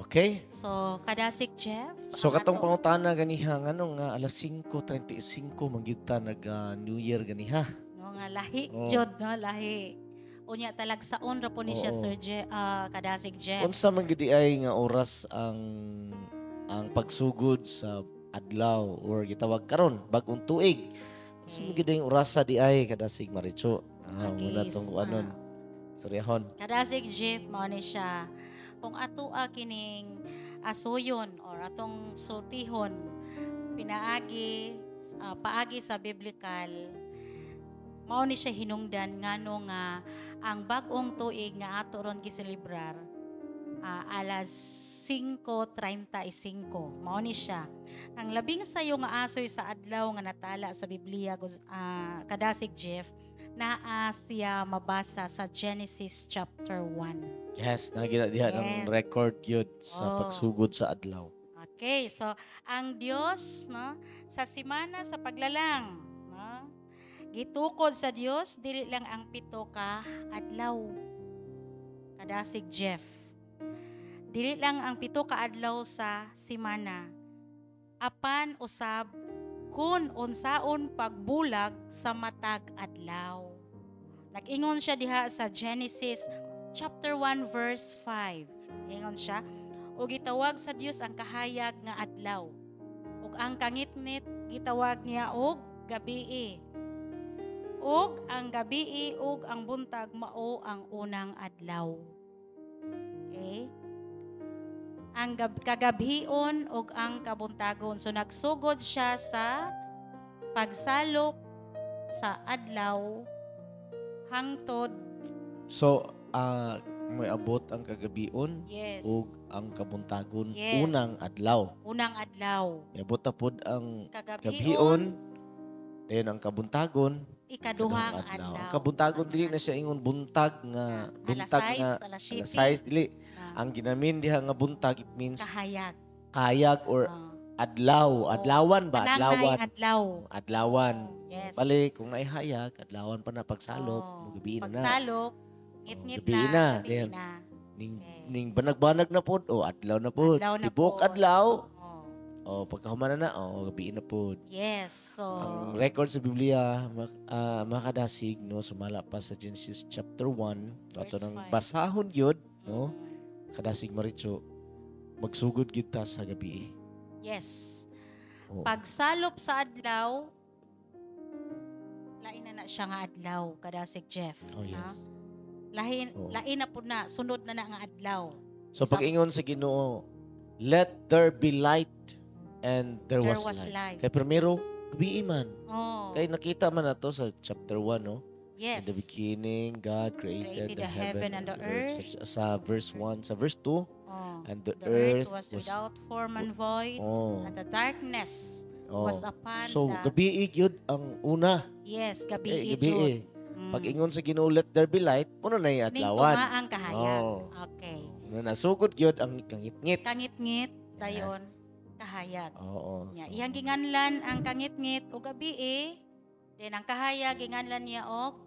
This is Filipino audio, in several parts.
Okay? So, kadasig Jeff. So ang katong ato- pangutana ganiha ngano nga alas 5:35 mangyud ta New Year ganiha. no, nga lahi, Oh. Jod, no, lahi. Unya talagsaon ra po ni siya, Oo. Sir kadasig Jeff. Unsa man gid ay nga oras ang pagsugod sa adlaw or gitawag karon bag-ong tuig. Unsa man Okay. gid ang orasa di ay kadasig Maricho. Okay, Muna tong anon. Suryahon. Kadasig Jeff, mao ni siya. Kung ato kining asuyon or atong sultihon, paagi sa biblical, mao ni siya hinungdan ngano nga ang bag-ong tuig nga ato ron giselebrar alas 5:35. Mao ni siya. Ang labing sayo nga asoy sa adlaw nga natala sa Biblia kadasig Jeff, naa siya mabasa sa Genesis chapter 1. Yes, nagina diha ng Yes. record gyud sa Oh. pagsugod sa adlaw. Okay, so ang Dios, no, sa simana sa paglalang, no, gitukod sa Dios dili lang ang 7 ka adlaw. Kadasig Jeff. Dili lang ang 7 ka adlaw sa simana. Apan usab kun unsaon pagbulag sa matag adlaw. Nag-ingon siya diha sa Genesis chapter 1 verse 5. Ingon siya, o gitawag sa Dios ang kahayag nga adlaw. Ug ang kangitnit gitawag niya og gabii. Ug ang gabii ug ang buntag mao ang unang adlaw. Okay? Ang kagabhion ug ang kabuntagon. So nagsugod siya sa pagsalok sa adlaw hangtod. So, may abot ang kagabion Yes. ug ang kabuntagon Yes. unang adlaw. Unang adlaw. May abot ta pod ang Kagabhion, gabhion, then ang kabuntagon ikaduhang kadong adlaw. Ang kabuntagon Sa dili mga- na siya ingon buntag nga alas buntag 6, nga alas alas 7. 6 dili. Ang ginamin diha nga buntag it means Kahayag. kayag or adlaw, adlawan ba? Adlawan. Adlawan. Adlaw. Adlawan. Yes. Bali kung naihayag, adlawan pa na pagsalok, Oh. gabi na na. Pagsalok, ngit-ngit gabi na. na. Gabi Then, na. Ning Okay. ning banag-banag na pod, adlaw na pod. Adlaw na Tibok pod. adlaw, Oh. pagkahuman na gabi na pod. Yes. So, Ang record sa Biblia, makadasig, no, sumala pa sa Genesis chapter 1, ato Verse nang 5. basahon yun, no, mm, kadasig Maricho, magsugod kita sa gabi. yes. Oh. Pagsalop sa adlaw, lain na siya nga adlaw, kadasig Jeff. Oh, ha? yes. Oo. Lain na po na, sunod na nga adlaw. So pag-ingon sa Ginoo, let there be light, and there There was was light. light. Kay primero, gabi man. Oh, Kay nakita man na to sa chapter 1, no? yes. In the beginning, God created the heaven and the earth. Sa verse 1, sa verse 2, Oh, and the the earth earth was without form and void, Oh, and the darkness oh. was upon So, the... gabi yun ang una. Yes, gabi Gabi. Pag ingon sa Ginoo, let there be light, puno na yung Ning adlawan. tumaang kahayag. Oh. Okay. Nasugod yun ang kangit-ngit. Kangit-ngit, dayon, kahayag. Oo. Nya, iyang ginganlan ang kangit-ngit o gabi then ang kahayag ginganlan niya og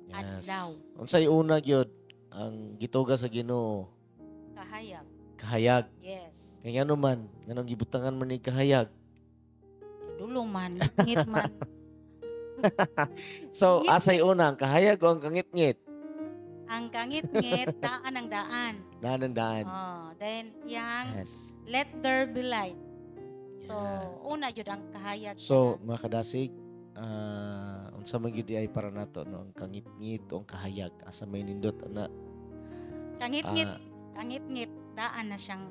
adlaw. Unsay una gyud ang gituga sa Ginoo, Kahayag. kahayag. Yes. Kaya ngano man, nganong gibutangan man ni kahayag. Dulong man, ngit man. So, Ngit- asay una ang kahayag o ang kangit-ngit? Ang kangit-ngit, daan ang daan. Nanandaan. Oh, then yang Yes. let there be light. So, Yeah. una yun ang kahayag. So, mga kadasig, unsa man gyud ay para nato no ang kangit-ngit o ang kahayag asa may nindot ana. Kangit-ngit, kangit-ngit, daan na siyang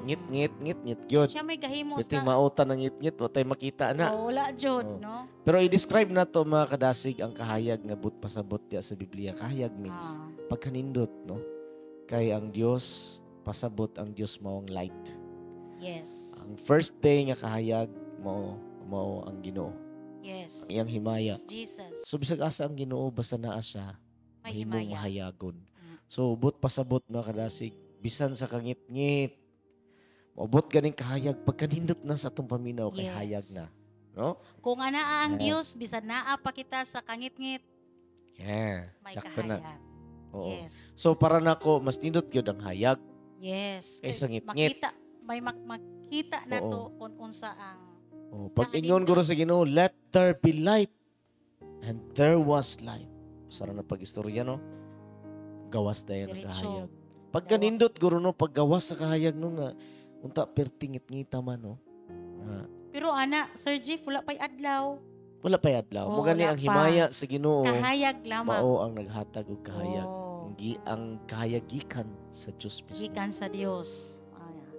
Ngit-ngit gyud. Siya may gahimo Bisti sa... mautan ng ngit-ngit, wa tay makita na. Oh, wala jud, Oh. no? Pero i-describe na to mga kadasig ang kahayag nga but pasabot diya sa Biblia. Kahayag means Ah, pagkanindot, no? Kay ang Dios pasabot ang Dios mao ang light. yes. Ang first day nga kahayag mao ang Ginoo. Yes. Ang iyang himaya. It's Jesus. So bisag asa ang Ginoo basta naa siya, May mahimong himaya. mahayagon. Mm. So but pasabot mga kadasig bisan sa kangit-ngit. Maabot ganing kahayag pagkanindot na sa atong paminaw kay Yes. hayag na, no? Kung anaa ang Yes. Dios, bisan naa pa kita sa kangit-ngit, Yeah. may Sakto na. kahayag. Oo. Yes. So para nako mas nindot gyud ang hayag Yes. Kaysa ngit-ngit. Makita, makita na Oo. to kung unsa ang Pag Ang ingon anindot. guro sa Ginoo, let there be light. And there was light. Sara na pag-istorya, no? Gawas dayon ang diretso. kahayag. Pagka nindot guro, no? Paggawas sa kahayag, no nga, unta pertingit-ngita man, no? Ah, Pero ana, Sir Jeff, wala pa'y adlaw. wala pa adlaw. Oo, Mo gani wala ang pa. himaya sa Ginoo. Kahayag lamang. Mao ang naghatag og kahayag. Oo. Ang kahayag gikan sa Dios mismo. Gikan sa Dios. Ayan.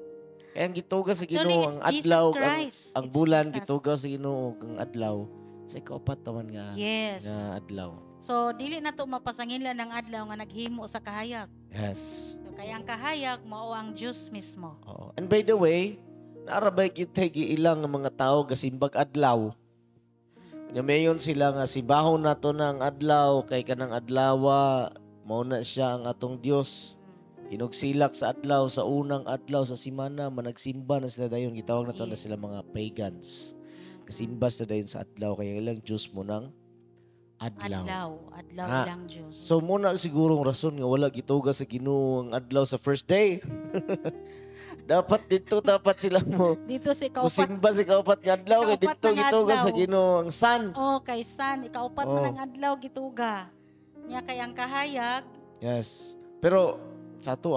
Kaya ang gituga sa Actually, Ginoo, it's ang Jesus adlaw, Christ. ang It's bulan Jesus. gituga sa Ginoo, ang adlaw sa ikaapat taman nga Yes. nga adlaw. So, dili na to mapasangilan ng adlaw nga naghimo sa kahayag. Yes. So, kaya ang kahayag, mao ang Diyos mismo. Oo. And by the way, naarabay kita ilang nga mga tao gasimbag adlaw. Mayon sila nga sibahon nato ng adlaw kay kanang adlawa mao na siya ang atong Dios. Inugsilak sa adlaw, sa unang adlaw sa semana, managsimba na sila dayon. Gitawag na to na Yes. sila mga pagans. Kasimba sila dayon sa adlaw kaya ilang Diyos mo ng adlaw. Adlaw Ah. ilang Diyos. So muna sigurong rason nga wala gituga sa Ginoo ang adlaw sa first day. dapat sila mo dito si kaupat. musimba sa kaupat nga adlaw kay Kaupat dito ng gituga sa adlaw. Ginoo ang sun. Oh, kay San, ikaupat Oh. man ang adlaw gituga. Nya kay ang kahayag, Yes. Pero sa ato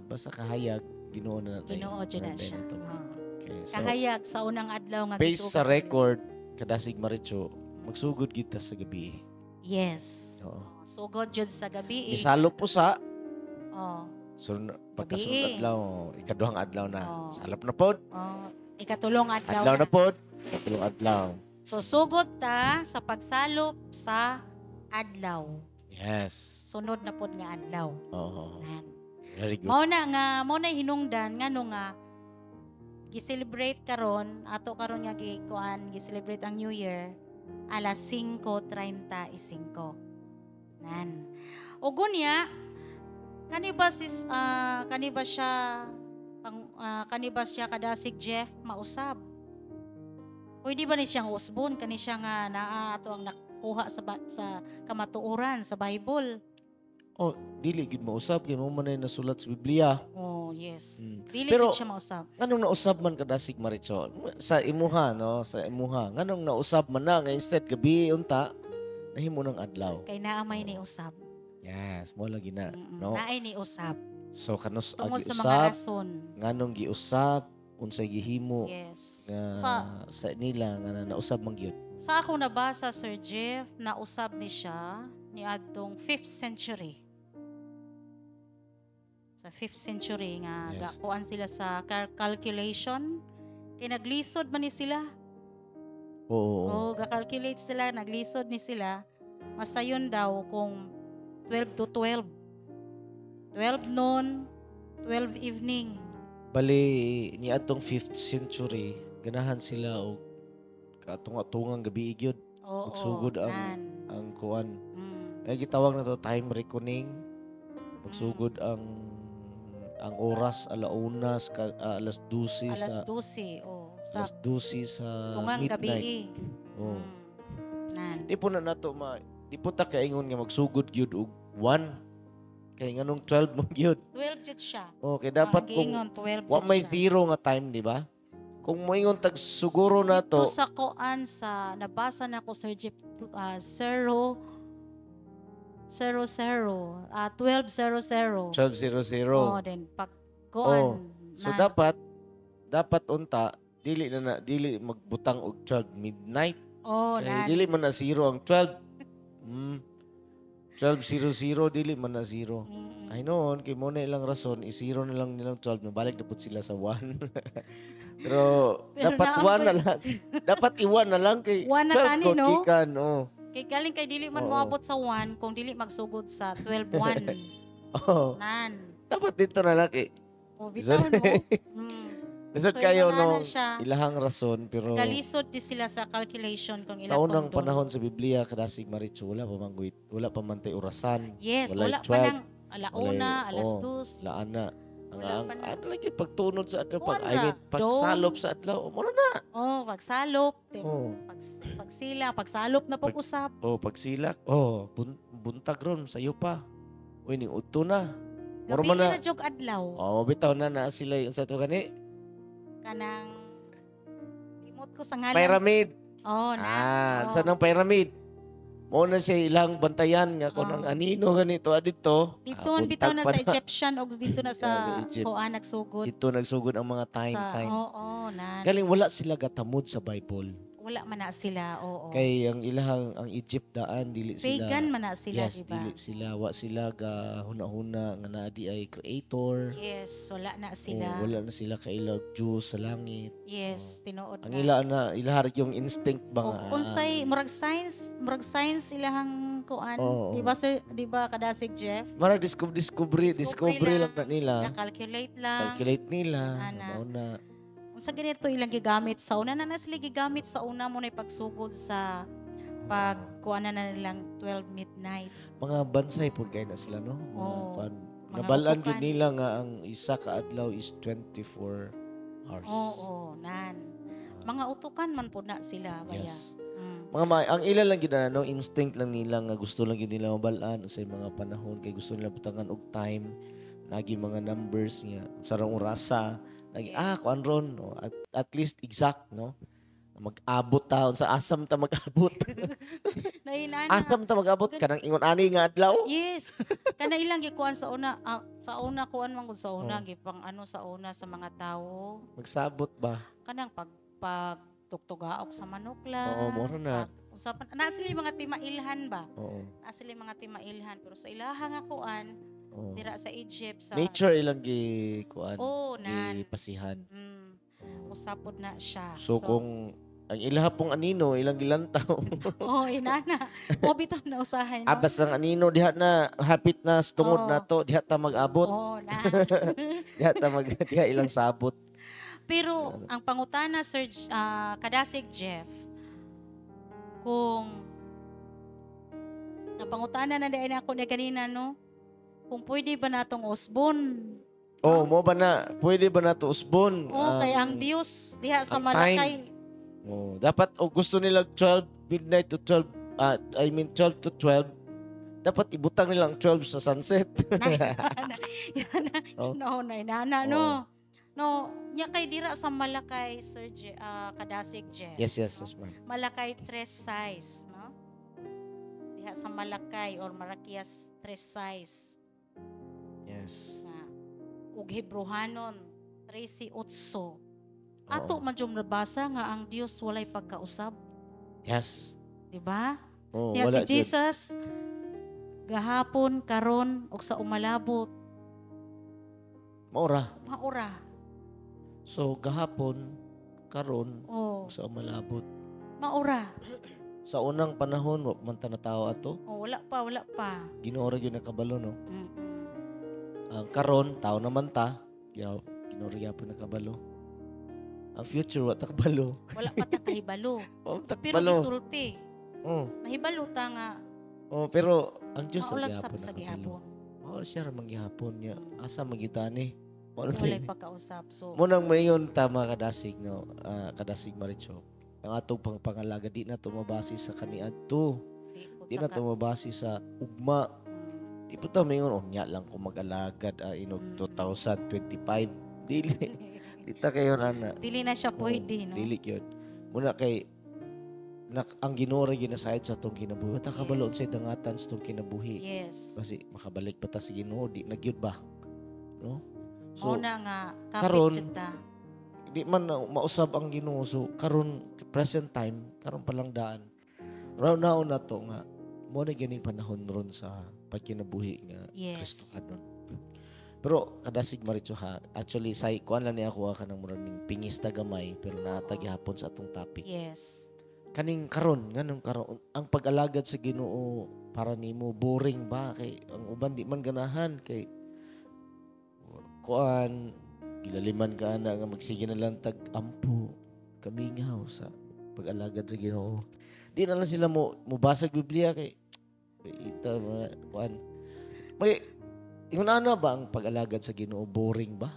basta kahayag Ginoo na natin. Ginoo jud na siya. Natin ito. Oh. Okay. So Kahayag sa unang adlaw nga based gituga sa Diyos. record kadasig maritso magsugod kita sa gabi. Yes. Oo. Sugod jud sa gabi. Isalo po sa Oh. pagkasunod Gabi. adlaw, ikaduhang adlaw na. Oo. Salop na pod. Oh, ikatulong adlaw. Adlaw na pod. Ikatulong adlaw. So sugod ta sa pagsalop sa adlaw. Yes. Sunod na pod nga adlaw. Oo. Nan. Very good. Mao na hinungdan ngano nga gi-celebrate karon ato karon nga gi-celebrate ang New Year alas 5:35. Nan. Ug unya kani ba siya kadasig Jeff mausab? Pwede ba ni siyang usbon kani siya nga naa ato ang nakuha sa kamatuoran sa Bible? Oh, dili gid mausab kay mo man ay nasulat sa Biblia. Oh, yes. Hmm. Dili Pero gid siya mausab. nganong nausab man kadasig maritso sa imuha no, sa imuha. Nganong nausab man na nga instead gabi unta nahimo ng adlaw. Kay naamay ni usab. Yes, mo lagi na, Mm-mm. no? Naay ni usab. So kanus Tungod sa mga giusab, rason. nganong giusab, unsay gihimo Yes. nga sa nila nga nausab man gyud. Sa ako nabasa, Sir Jeff, nausab ni siya ni adtong 5th century. Sa 5th century nga Yes. gakuan sila sa calculation. Kay naglisod man ni sila. Oo. O ga-calculate sila, naglisod ni sila. Masayon daw kung 12 to 12. 12 noon, 12 evening. Bali ni atong 5th century ganahan sila og katunga-tungang gabi gyud Oo. Magsugod nan. ang kuan. Mm. Ay gitawag na to time reckoning. Magsugod ang oras alaunas alas 12 Alas sa 12. Oh, sa alas 12 sa tungang gabi. midnight. Oh. Nan. Di po na nato di po ta kaingon nga magsugod gyud og 1 kay nganong 12 mo gyud. 12 jud siya. Okay, dapat Ang kung giingon, 12 wa jud may siya. zero nga time, di ba? Kung moingon tag suguro na Ito to, sa koan sa nabasa na ko Sir Jeff 12:00. 12:00. Oh, then pag koan. So nan. dapat unta dili magbutang og 12 midnight. Oh, Kay nan. dili man na zero ang 12. 12:00 dili man na zero. Mm-mm. Ay noon, kay mo na ilang rason, i-zero na lang nilang 12, nabalik na po sila sa 1. Pero Pero dapat 1 na lang. Dapat i-1 na lang kay 1 na 12 tani, kung no? gikan, oh. Kay galing kay dili man Oo. moabot sa 1 kung dili magsugod sa 12:1. Oh, Nan. dapat dito na lang kay. O bitaw mo. Mm. Lisod So, kayo ingon no, na siya. ilahang rason pero Kalisod di sila sa calculation kung sa ilang unang pondo. panahon sa Biblia kadasig maritso wala pa man tay orasan. Yes, walay wala pa 12, nang alauna, walay- alas oh. 2. Laana. Ang Wala pa na. ano lagi pagtunod sa adlaw pag Wala. pagsalop sa adlaw. Mo na. Oh, pagsalop, Oh. pagsila, pagsalop na pag-usap. Oh, pagsilak. Oh, buntag ron sayo pa. Uy ning udto na. Mura Gabi man na, na jog adlaw. bitaw na sila yung sa to gani. Kanang limot ko sa ngalan. Pyramid. Oh, na. Sa nang pyramid. Mo na siya ilang bantayan nga kung Oh. ang anino ganito adito. Dito bitaw na sa Egyptian o dito na Sa sa Egypt. Hoan nagsugod. Dito nagsugod ang mga Sa time. oo, nan. Galing wala sila gatamod sa Bible. Wala man na sila, oo. Kay ang ang Egypt daan dili sila. Pagan man na sila, Yes, diba? dili sila wa sila ga huna-huna nga naa di ay creator. Yes, wala na sila. Wala na sila kailag Diyos sa langit. Yes, tinuod Ang na. ilahar yung instinct ba nga. Unsay murag science ilahang kuan, Oo. di ba sir, di ba kadasig Jeff? Mara discovery Discovery lang na nila. Na-calculate lang. Calculate nila. Ana. Mauna. Unsa ganito ilang gigamit sa una na sila gigamit sa una mo na pagsugod sa pagkuan na nilang 12 midnight. Mga bansay po kay na sila no. Oo. Mga Nabalaan utukan. gid nila nga ang isa ka adlaw is 24 hours. Oo, nan. Mga utukan man po na sila baya. Yes. Mm. Ang ila lang gid no instinct lang nila nga gusto lang gid nila mabalaan sa mga panahon kay gusto nila butangan og time nagi mga numbers nga sarang orasa nagi Yes. kuan ron no? At least exact no mag-abot ta sa asam ta mag-abot Nainana. asam ta mag-abot kanang ingon ani nga adlaw. Yes. Kana ilang gikuan sa una, kuan man gud sa una Oh. gipang ano sa una sa mga tawo. Magsabot ba? Kanang pag tuktugaok sa manok lang. Oo, moro na. Usapan na sila yung mga timailhan ba? Oo. Na sila yung mga timailhan pero sa ilaha nga kuan Oo. dira sa Egypt sa Nature ilang gi kuan. nan. Pasihan. Usapod na siya. So kung ang ilaha pong anino ilang gilantaw. inana. O bitaw na usahay no. Abas ang anino diha na hapit na sa tungod Oo. nato diha ta mag-abot. Na. diha ilang sabot. Pero ang pangutana Sir Kadasig Jeff, kung napangutana na dahil ako na kanina no, kung pwede ba natong usbon? Mo ba na pwede ba nato usbon? Kay ang Dios diha sa ang Malakay. Dapat gusto nila 12 midnight to 12 12 to 12 dapat ibutang nila ang 12 sa sunset. Oh. No, inana no. No, nya kay dira sa Malakay Sir Kadasig Jeff. Yes, ma'am. Malakay 3 size, no? Diha sa Malakay or Maraquias 3 size. Yes. Nga ug Hebrohanon 13:8. Ato man jud nabasa nga ang Dios walay pagkausab, Yes. di ba? Oh, Diya wala si Jesus gahapon, karon ug sa umalabot, maura. maura. So gahapon karon Oh, sa malabot. maura. Sa unang panahon wa man ta natawo ato. Oh, wala pa. Ginoo ra gyud nakabalo no. Mm-mm. Ang karon tao naman ta. Ginoo ra gyapon nakabalo. Ang future wa ta kabalo. Wala pa ta kahibalo. Wa ta Pero kabalo. gisulti. Oh. Nahibalo ta nga Pero ang Diyos maulag ra sa gyapon nakabalo. gihapon. Siya ra manggihapon niya. Asa magitani. Mo Walay pagkausap. So, mo nang mayon tama kadasig no. Kadasig Maricho. Ang atong pangalaga di na to mabase sa kaniadto. Di na to mabase sa ugma. Di po ta mayon nya lang kung mag-alagad inog 2025. Dili. Di ta kayo ana. Dili na siya pwede, no? Dili yun. Muna kay ang Ginoo ra ginasayad sa atong kinabuhi. Ta kabalo sa dangatan sa atong kinabuhi. Yes. Kasi makabalik pa ta sa Ginoo di nagyud ba? No? So, So na nga, karon, kapit jud ta. di man mausab ang Ginoo. So karon present time, karon pa lang daan. Raw na to nga mo na gining panahon ron sa pagkinabuhi nga Yes. Kristo kadon. Pero kadasig Maricho ha, actually say kuan lang ni ako kanang murag ning pingis ta gamay pero natag hapon sa atong topic. Yes. Kaning karon nganong karon ang pag-alagad sa Ginoo para nimo boring ba kay ang uban di man ganahan kay kuan gilaliman ka na nga magsige na lang tag ampo kamingaw sa pag-alagad sa Ginoo. Di na lang sila mo basag Biblia kay ita mga kuan. May ingon ana ba ang pag-alagad sa Ginoo boring ba?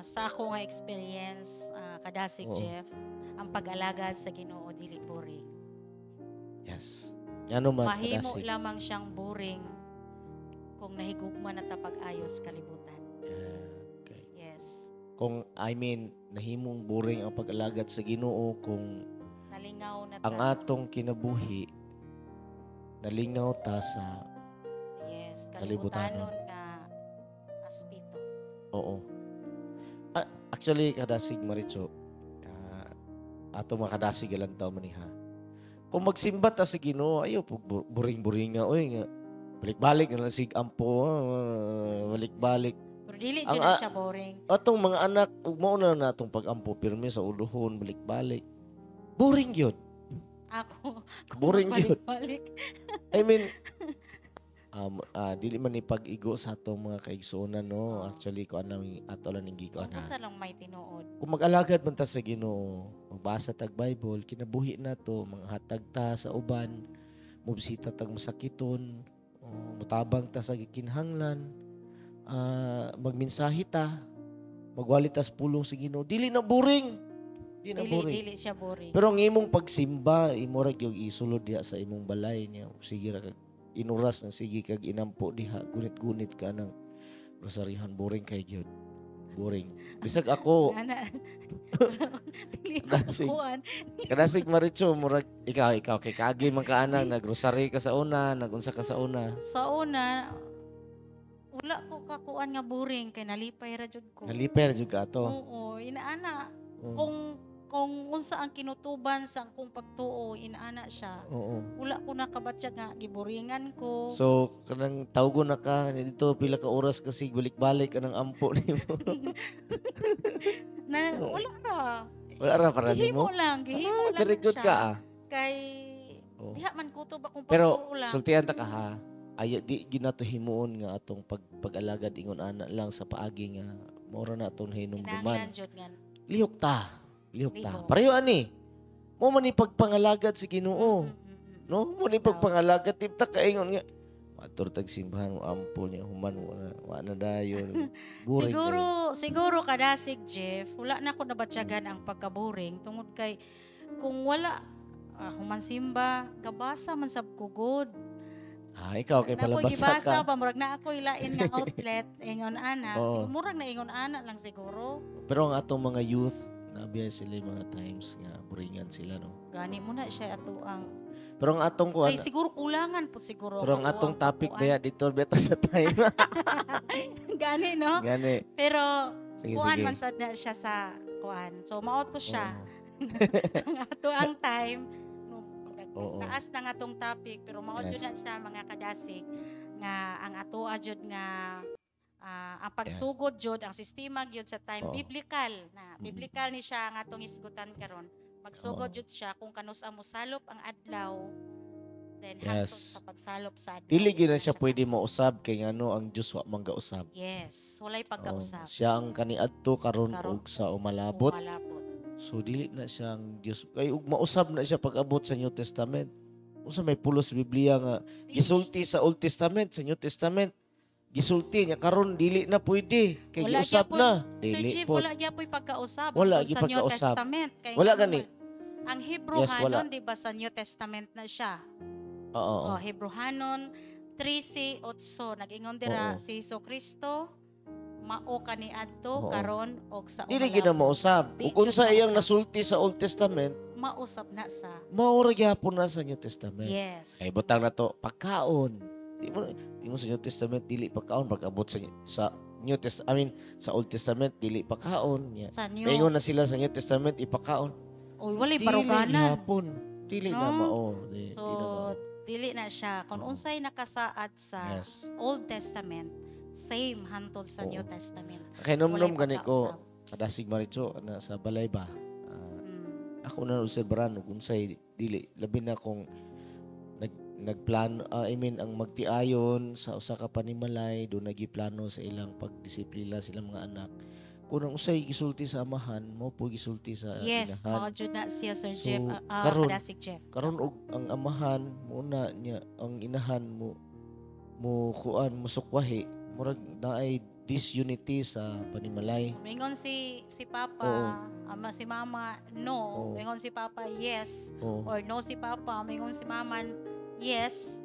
Sa ako nga experience, Kadasig Oo. Jeff, ang pag-alagad sa Ginoo dili boring. Yes. Ano man Mahimo kadasig. lamang siyang boring kung nahigugma na ta pag-ayos kalibutan. Okay. Yes. Kung, nahimong boring ang pag-alagad sa Ginoo kung Nalingaw na ang ta. atong kinabuhi nalingaw ta sa Yes, kalibutanon. kalibutanon nga aspito. oo. Actually, kadasig Maricho, ato makadasig alang tao maniha. Kung magsimba ta sa Ginoo, ayo pug buring-buring nga, oy nga. Balik-balik na lang sig ampo, balik-balik. Pero dili Ang dyan na siya boring. Atong mga anak, ug mao na natong pag-ampo pirmi sa uluhon, balik-balik. Boring gyud. Ako, Boring gyud. balik-balik. I mean, dili man ni pag-igo sa atong mga kaigsuonan, no. Actually, ko anang ato lang ning gigo Kung na. basta lang may tinuod. Kung mag-alagad man ta sa Ginoo, magbasa tag Bible, kinabuhi na to, mga hatag ta sa uban, mubisita tag masakiton, mutabang ta sa gikinhanglan, magmensahe ta, magwali ta sa pulong sa Ginoo. Dili na boring. Dili siya boring. Pero ang imong pagsimba, imo ra gyud isulod diha sa imong balay niya. Sige ra kag inuras na sige kag inampo diha, gunit-gunit ka ng rosarihan, boring kay gyud. Boring. Bisag ako, Ana. Dili ko Dasig. kuan. kadasig Maricho, murag ikaw kay kaagi man ka anang nagrosary ka sa una, nagunsa ka sa una. Sa una, wala ko kakuan nga boring kay nalipay ra jud ko. Naliper jud ka to. Oo, inaana. Oo. Kung unsa ang kinutuban sa akong pagtuo, inaana siya. Oo. Wala ko nakabatya nga giboringan ko. So, kanang tawgo na ka dito pila ka oras kasi balik-balik ka ng ampo nimo. Na wala ra. Wala ra para nimo. Gihimo lang Very good siya. ka Kay Oh. diha man kutob akong Pero pagtuo lang. sultihan ta ka ha. Ay di ginato himuon nga atong pag-alagad ingon ana lang sa paagi nga mora na atong hinumduman. Kinahanglan jud nga. Lihok ta. Lihok. Pareho ani. Mo man ni pagpangalagad si Ginoo. No? Mo ni pagpangalagad tipta kaingon nga matur tag simbahan mo ampo niya human wa na dayon. Boring. Siguro kadasig Jeff, wala na ako nabatyagan ang pagka-boring tungod kay kung wala human simba, gabasa man sab ko good. Ikaw kay Na ko palabasa gibasa ka. pa murag na ako ilain nga outlet ingon ana. Oo. Siguro murag na ingon ana lang siguro. Pero ang atong mga youth nabiya sila yung mga times nga boringan sila no. Gani mo na siya ato ang Pero ang atong kuan, ay siguro kulangan po siguro. pero ang ako atong topic kuan. baya dito beta sa time. Gani no. Gani. Pero Sige kuan sige. man sad na siya sa kuan. So mao to siya. Oo. Ato ang time no, Oo. taas na nga tong topic pero mao Yes. jud na siya mga kadasig nga ang ato jud nga ang pagsugod jud ang sistema gyud sa time Oo. biblical na Mm. biblical ni siya nga atong isgutan karon magsugod Oo. jud siya kung kanus mo salop ang adlaw then Yes. hangtod sa pagsalop sa adlaw Dili gyud na gusto siya pwede mausab kay ngano ang Dios wa manggausab. yes walay Oo. pagkausap Siya ang kaniadto karon Karon. og sa umalabot. Malabot. So dili na siya ang Dios. Kay ug mausab na siya pag abot sa New Testament. Unsa may pulos sa Biblia nga gisulti sa Old Testament, sa New Testament. Gisulti niya karon dili na pwede kay Wala giusab gyapon. na. Sir Dili Chief, po. wala gyapon pagkausap Wala tungkol gyud sa New pagkausab. Testament. Kay Wala nga gani. naman, ang Hebrew Yes, wala. Hanon, di ba sa New Testament na siya? Oo. Oh, Hebrew Hanon 13:8 nag-ingon dira Oo. si Hesus Kristo mao kaniadto Oo. karon og sa Dili gyud na mausab. Di Ug unsa gyud iyang mausab. nasulti sa Old Testament, mausab na sa mao ra gyapon na sa New Testament. yes. Ay butang na to pagkaon. Di mo ingon sa New Testament dili pagkaon pag abot sa New Testament, I mean sa Old Testament dili pagkaon. Sa New. Maingon na sila sa New Testament ipakaon. Oy, walay Dili baruganan. gyapon. Dili na No? mao. Di So, na mao. dili na siya. Kung Oo. unsay nakasaad sa Yes. Old Testament, same hantod sa Oo. New Testament. Kay nom-nom Walay gani ko pagkausap. kadasig Maricho na sa balay ba. Mm. Ako na obserbaran ug unsay dili labi na kung nagplano I mean ang magtiayon sa usa ka panimalay do nagiplano sa ilang pagdisiplina silang mga anak kung ang usay gisulti sa amahan mo po gisulti sa Yes, inahan mao jud na siya Sir So, Jeff, karon- kadasig Jeff. karon og ang amahan muna niya ang inahan mo kuan mo sukwahi murag naay disunity sa panimalay. Mingon si Papa, Oo. ama si Mama, no. Oo. Mingon si Papa, yes. Oo. Or no si Papa, mingon si Mama, yes.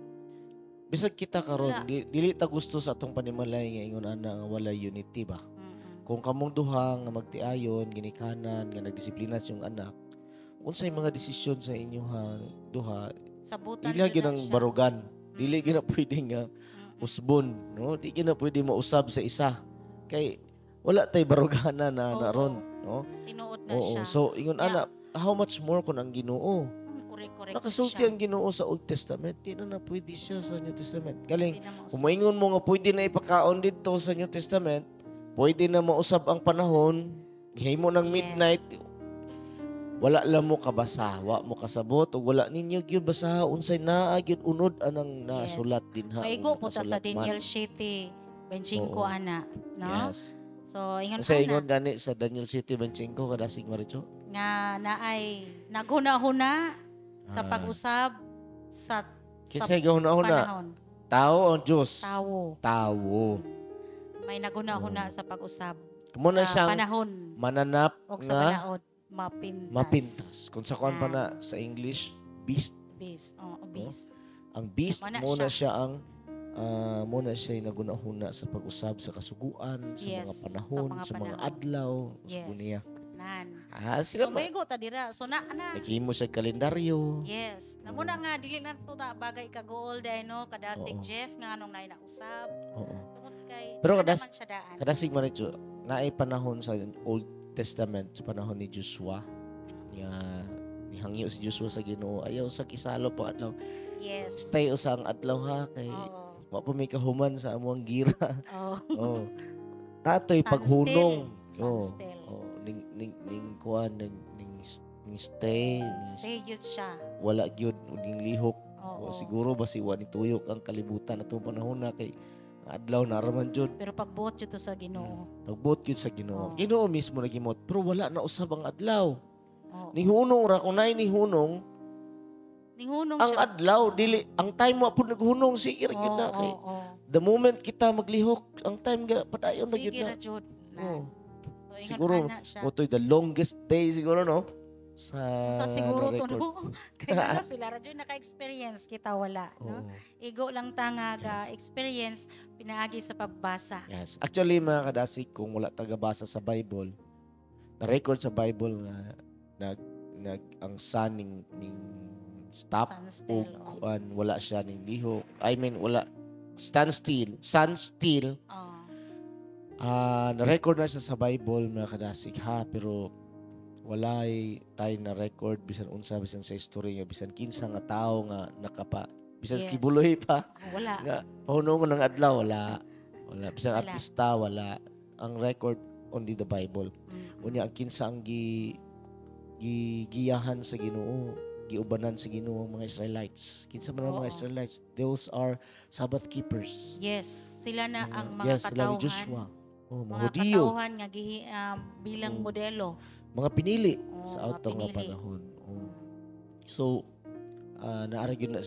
Bisag kita Wala. karon dili ta gusto sa atong panimalay nga ingon ana nga wala unity ba. Mm-mm. Kung kamong duha nga magtiayon, ginikanan, nga nagdisiplina sa iyong anak, unsay mga desisyon sa inyoha duha, Sabutan dili yun gyud na ang siya. barugan. Dili gyud na pwede nga Mm-mm. usbon, no? Di gyud na pwede mausab sa isa. Kay wala tay barugana na Oo. naron, no? Tinuod na Oo. siya. So ingon Yeah. ana, how much more kun ang Ginoo? Correct Nakasulti siya. ang Ginoo sa Old Testament, di na pwede siya sa New Testament. Galing, Hindi na mausap. kung maingon mo nga pwede na ipakaon dito sa New Testament, pwede na mausab ang panahon, himo ng Yes. midnight, wala lang mo kabasa, wa mo kasabot, o wala ninyo gyud basaha, unsay naa gyud unod anang nasulat din ha. Maigo o po ta sa nakasulat man. Daniel City, 25 Oo. ana, no? Yes. So ingon Kasi ana ingon gani sa Daniel City 25 kada Maricho. nga naay naghuna-huna sa Ah. pag-usab sa Kisay gahuna-huna, panahon. tao o Diyos? Tawo. Tao. May naghuna-huna sa pag-usab Kamo na sa siyang panahon mananap o sa nga balaod mapintas. mapintas. Kung sa kuan pa na sa English, beast. Beast. Oh, beast. Ang beast Muna muna siya. siya ang muna siya yung nagunahuna sa pag-usab sa kasuguan, sa mga Yes, panahon, sa mga sa mga panahon. adlaw, usbo niya. Nan. Sila So ba? maigo ta dira. So na Naghimo sa kalendaryo. Yes. Namuna nga dili na to na bagay kagool dai no kadasig Oo. Jeff nga anong nay nausab. Oo. Tungod kay Pero wala kadas- naman siya daan. Kadasig Maricho, naay panahon sa Old Testament, sa panahon ni Joshua, nga nihangyo si Joshua sa Ginoo, ayaw sa kisalo pa adlaw. Yes. Stay usang adlaw ha kay Oo. wa pa may kahuman sa among gira. Oh. Oh. Atoy Sun paghunong. still. Sun Oh. still. Oh, ning kuan ning stay. Stay yun siya. Wala gyud ning lihok. Oo. O siguro basi wa ni tuyok ang kalibutan atong panahon na kay ang adlaw na raman jud. Pero pagbuot yun to sa Ginoo. Pagbuot gyud sa Ginoo. Oo. Ginoo mismo nagimot pero wala na usab ang adlaw. Oo. Nihunong ra kung naay nihunong Ninghunong ang siya. adlaw dili ang time wa pud naghunong sige ra gyud na kay the moment kita maglihok ang time ga padayon na gyud Sige na. ra jud. Oo. So, ingon Siguro, ana siya. Motoy the longest day siguro no sa Sa siguro to record. no. Kaya ano sila ra jud naka-experience kita wala, no? Oo. Igo lang ta nga ga experience pinaagi sa pagbasa. Yes. Actually, mga kadasig, kung wala tagabasa sa Bible, na-record sa Bible nga ang sun ning stop Sun o still. Oh. wala siya ning liho. I mean, wala. Stand still. Sun still. Oh. Na-record na siya sa Bible, mga kadasig, ha? Pero walay tayo na-record, bisan unsa, bisan sa history nga, bisan kinsa nga tao nga nakapa. Bisan Yes. kibuloy pa. Wala. Nga, pahunungan ng adlaw, wala. Wala. Bisan Wala. artista, wala. Ang record, only the Bible. Mm. Unya, ang kinsa ang giyahan sa Ginoo, giubanan sa Ginoo ang mga Israelites. Kinsa man ang mga Oo. Israelites? Those are Sabbath keepers. Yes, sila na ang mga Yes, sila ni katauhan. Joshua. Oh, mga Mga Hudiyo. katauhan nga bilang Mm. modelo. Mga pinili Oo, sa mga autong nga pinili. panahon. Oh. So, naaragyo na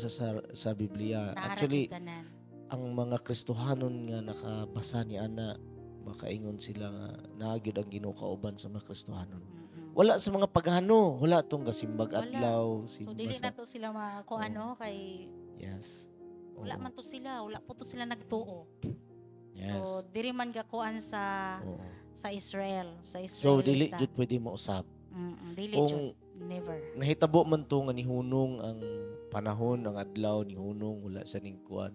sa Biblia. Naara Actually, jud tanan. ang mga Kristohanon nga nakabasa ni ana, makaingon sila nga naagid ang Ginoo kauban sa mga Kristohanon. Mm-mm. Wala sa mga paghano, wala tong kasimbag Wala. adlaw, So simba dili sa- na to sila kung Oo. ano kay Yes. wala Oo. man to sila, wala po to sila nagtuo. Yes. So diri man gakuan sa Oo. Israel, sa Israel. So dili jud pwede mausab. Dili jud, Kung never. nahitabo man to nga nihunong ang panahon, ang adlaw nihunong, wala sa ning kuan.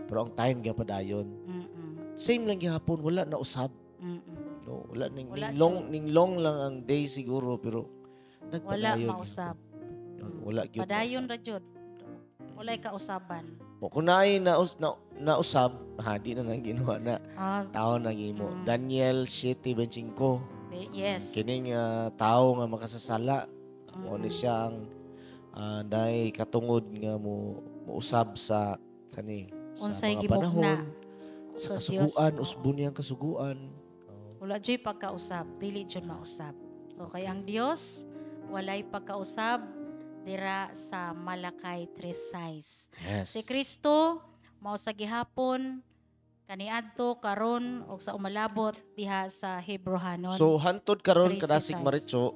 Pero ang time gyapadayon. Mm-mm. Same lang gihapon, wala na usab. Mm-mm. No, wala ning, Wala ning long lang ang day siguro pero Wala nagpadayon mausab. gihapon. Wala gyud. Padayon ra jud. Walay kausaban. O, kung naay nausab, di na nang ginawa na tao nang imo. Mm. Daniel 7:25. Yes. Kining tao nga makasasala, mo ni Mm-mm. siya ang dahil katungod nga mo usab sa ni sa Unsay mga gimugna panahon, sa sa kasuguan, Dios. usbon niyang kasuguan. Wala jud pagkausab, dili jud mausab. So kay ang Dios walay pagkausab dira sa Malakay 3:6. Yes. Si Kristo mao sa gihapon kaniadto karon og sa umalabot diha sa Hebrohanon. So hantod karon 3:6. kadasig Maritso,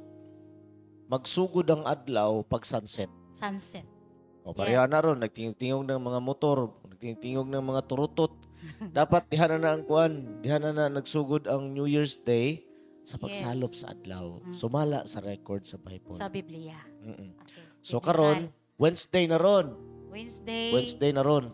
magsugod ang adlaw pag sunset. Sunset. O pareha Yes. na ron nagtingog-tingog ng mga motor, nagtingog ng mga turutot. Dapat diha na ang kuan, diha na nagsugod ang New Year's Day sa pagsalop Yes. sa adlaw. Sumala sa record sa Bible. Sa Biblia. Mm-mm. Okay. So General. karon Wednesday na ron. Wednesday. Na ron.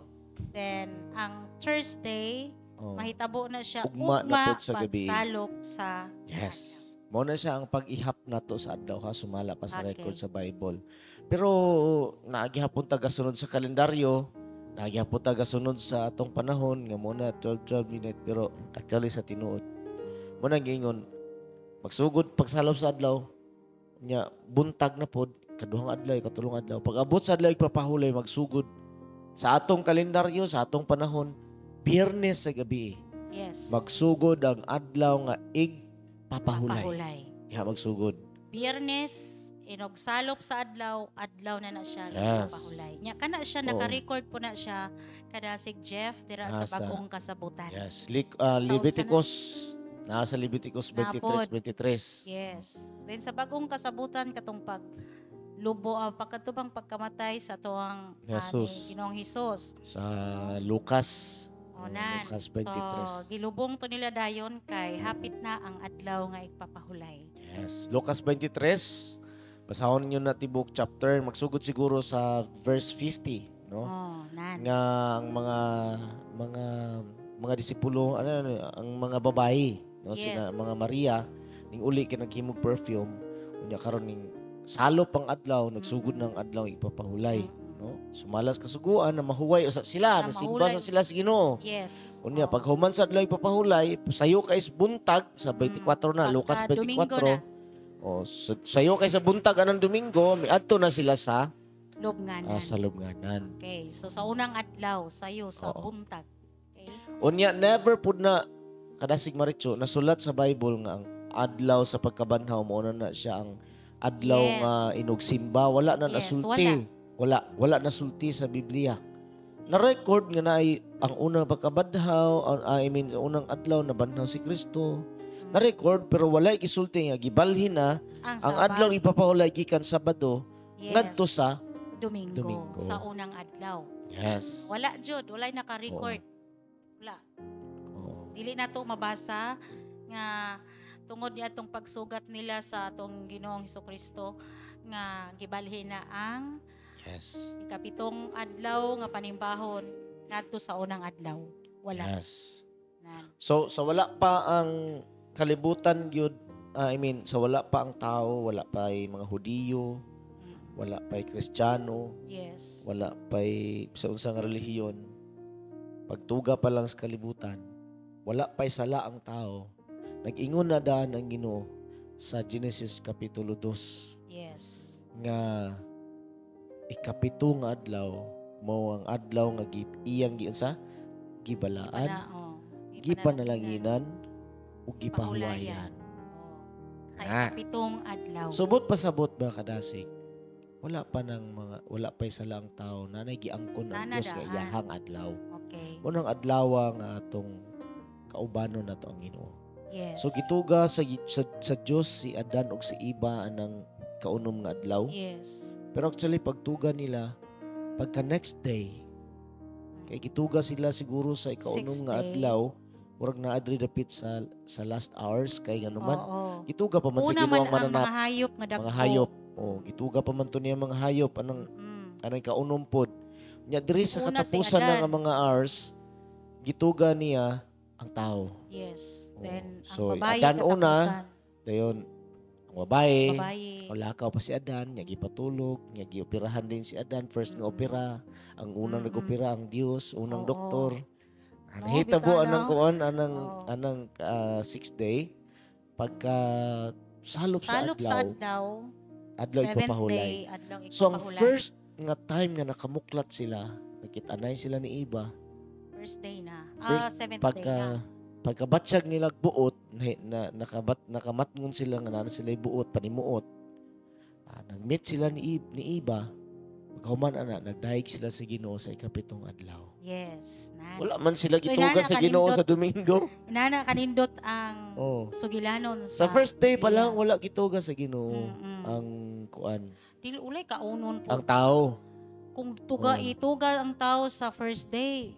Then, ang Thursday, Oh. mahitabo na siya Ugma na pod sa gabi. pagsalop sa Yes. Mao na siya ang pag-ihap nato sa adlaw ha, sumala pa sa Okay. record sa Bible. Pero naagihapon taga sunod sa kalendaryo, naagihapon taga sunod sa atong panahon nga muna 12 minutes pero actually sa tinuod. Mo nang giingon magsugod pagsalop sa adlaw nya buntag na pod kaduhang adlaw katulong adlaw. Pag abot sa adlaw ipapahulay magsugod sa atong kalendaryo sa atong panahon Biyernes sa gabi. Yes. Magsugod ang adlaw nga papahulay. Papahulay. Ya magsugod. Biyernes, salop sa adlaw, adlaw na siya Yes. papahulay. Nya kana siya Oo. naka-record po na siya kada si Jeff dira sa Nasa- bagong kasabutan. Yes, Leviticus nasa Leviticus 23:23. Yes. Then sa bagong kasabutan katong pag lubo pagkatubang pagkamatay sa tuang Jesus. Ginoong Hesus. Sa Lucas Onan. Lucas So 23. gilubong to nila dayon kay hapit na ang adlaw nga igpapahulay. Yes, Lucas 23. Basahon niyo na tibok chapter, magsugod siguro sa verse 50, no? Oh, nan. Nga ang mga disipulo ang mga babayi, no? Yes. Sina mga Maria ning uli kinaghimog perfume unya karon ning salop ang adlaw nagsugod ng adlaw ipapahulay. No? Sumalas kasuguan na mahuway usa sila, Na nasimba mahulay. sa sila sa Ginoo. Yes. Unya Oh. pag human sa adlaw ipapahulay, sayo kay sa buntag sa 24 na, Pagka Lucas Domingo 24. na. O sayo kay sa buntag anang Domingo, miadto na sila sa Lubnganan. sa lubnganan. Okay. So sa unang adlaw, sayo sa Oo. buntag. Okay. Unya never pud na kadasig maritso nasulat sa Bible nga ang adlaw sa pagkabanhaw mo na siya ang adlaw Yes. nga inugsimba, wala na Yes, nasulti. Wala nasulti sa Biblia. Na-record nga na ang unang pagkabadhaw, unang adlaw na banhaw si Kristo. Na-record pero wala gisulti nga gibalhin na ang Sabat, adlaw ipapahulay gikan Sabado yes, ngadto sa Domingo, Domingo. sa unang adlaw. yes. Wala jud, walay naka-record. Wala. Oo. Dili na to mabasa nga tungod ni atong pagsugat nila sa atong Ginoong Hesukristo nga gibalhin na ang Yes. ikapitong adlaw nga panimbahon ngadto sa unang adlaw. Wala. Yes. Nan. So sa wala pa ang kalibutan gyud, sa wala pa ang tao, wala pa ay mga Hudiyo, Mm. wala pa ay Kristiyano, Yes. wala pa ay sa unsang relihiyon. Pagtuga pa lang sa kalibutan, wala pa ay sala ang tao. Nag-ingon na daan ang Ginoo sa Genesis Kapitulo 2 Yes. nga ikapito nga adlaw mo ang adlaw nga iyang giunsa gibalaan, Ipana, oh. gipanalaginan ug gipahuwayan. Oh. Sa Ah. ikapitong adlaw. Subot pasabot ba kadasig? Wala pa wala pa sa lang tao nanay giangkon ang Nana Dios nga daan. iyahang adlaw. Okay. Unang adlaw nga atong kaubanon nato ang Ginoo. Yes. So gituga sa Dios si Adan ug si Eva anang kaunom nga adlaw. Yes. Pero actually pagtuga nila pagka next day kay gituga sila siguro sa ikaunom Sixth nga day. adlaw murag na adri dapit sa last hours kay nganuman Oo. gituga pa man sa Una Ginoo man ang ang mananap mga hayop nga dagko. mga hayop. Oh, gituga pa man to niya mga hayop anang kaunom pod. Nya diri sa Una si katapusan na Adan. nga mga hours gituga niya ang tao. Yes. Oo. Then So, ang babae Adan una, katapusan. Dayon ang babae, Babae. lakaw pa si Adan, niya gipatulog, niya gioperahan din si Adan, first nga opera, ang unang Mm-mm. nag-opera ang Dios, unang Oo. doktor. No, Nahitabo bitano. anang kuan Oo. anang 6th day pagka salop sa Salop sa adlaw, adlaw. adlaw ipapahulay. Day, adlaw So ang ipapahulay. first nga time nga nakamuklat sila, nakitanay sila ni Iba, First day na. First, Seventh day na. pagkabatsyag nila buot nakamatngon sila nga nana sila buot panimuot. Nag-meet sila ni Iba. Pagkahuman ana nagdaig sila sa Ginoo sa ikapitong adlaw. Yes. Nan. Wala man sila So, gituga inana sa Ginoo kanindot. sa Domingo. Inana kanindot ang Oh. sugilanon Sa first day pa lang Biblia. wala gituga sa Ginoo Mm-mm. ang kuan, Dili ulay kaunon po. ang tao. kung tuga Oh. ituga ang tao sa first day.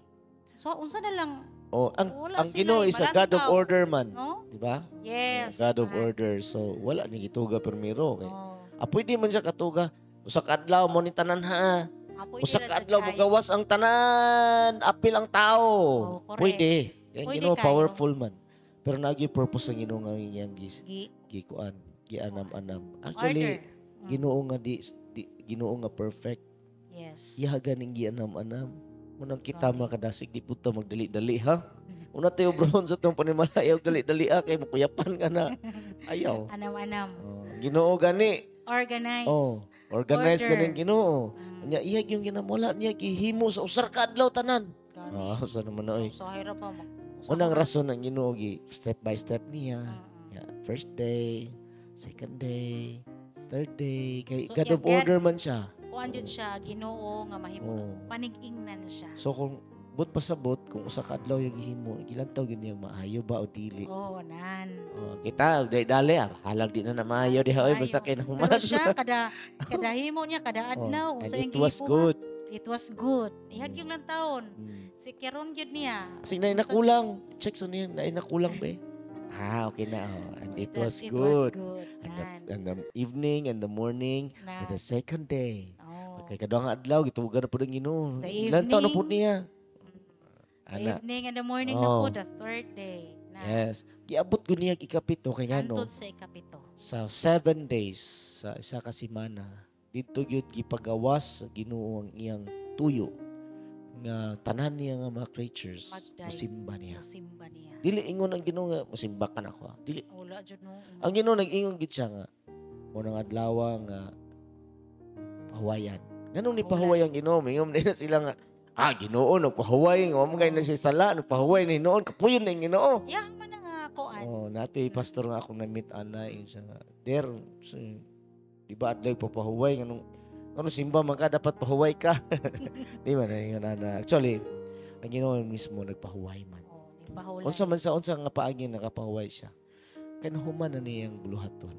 So unsa na lang, Oh, wala ang sila, Ginoo is a God of balantaw. order man, no? di ba? Yes. God of man. order. So wala ni gituga permiro kay. Oh. Pwede man siya katuga. Usa ka adlaw mo ni tanan ha. Apoy Usa nila ka adlaw mo kayo. gawas ang tanan, apil ang tao. Oh, correct. Pwede. Ang Pwede Ginoo kayo. powerful man. Pero nagi purpose ang Ginoo nga iyang gikuan, gianam-anam. Actually, Order. Ginoo nga Ginoo nga perfect. Yes. Ihaga ning gianam-anam. Munang kita makadasig di puta magdali-dali ha. Una tayo brown sa tong panimalayaw dali-dali kay makuyapan ka na. Ayaw. Anam-anam. Ginoo gani. Organize. Organize Order. ganing Ginoo. Mm. Nya iya yung ginamula niya gihimo sa usar ka adlaw tanan. Gani. Sa naman na oy. So hirap pa Unang rason ng Ginoo gi step by step niya. Mm-mm. Yeah, first day, second day, third day. Kay So, God of God- order man siya. Kuan jud siya Ginoo nga mahimo. Oh. Panig-ingnan siya. So kung but pasabot kung usa ka adlaw yung gihimo, gilantaw gyud niya maayo ba o dili. Oo, nan. Kita dali halag di na maayo diha oy basta kay nahuman. Pero siya kada himo niya kada adlaw And sa it was good. It was good. Ihag yung lang taon. Mm. Si Keron gyud niya. Kasi na nakulang. Check sa niya, na nakulang ba eh. Okay na. And it was good. And the evening and the morning and the second day. Oh. Kay kadang adlaw gitugan na pud ang Ginoo. The Ilan taon na evening. pud niya. The Ana. evening and the morning na Oh. po, the third day. Na. Yes. Giabot ko niya ikapito kay ngano. Antod sa ikapito. Sa 7 days sa isa ka semana dito gyud gipagawas sa Ginoo ang iyang tuyo nga tanan niya nga mga creatures Magday. musimba niya. Simba niya. Dili ingon ang Ginoo nga musimba ka na ako. Dili. Wala jud no. Ang Ginoo nag-ingon gid siya nga unang adlaw nga pahuwayan. Ganun ni pahuway ang Ginoo, mingon na sila nga Ginoo nagpahuway nga mo na siya sala nagpahuway ni noon kapuyon na ang Ginoo. Yang man nga kuan. Nati pastor nga akong na-meet ana siya nga. Der, di ba adlaw papahuway nganong simba man ka dapat pahuway ka. Di ba na ana. Actually, ang Ginoo mismo nagpahuway man. Oh, ipahulay. Unsa nga paagi nakapahuway siya. Kay nahuman na niyang buluhaton.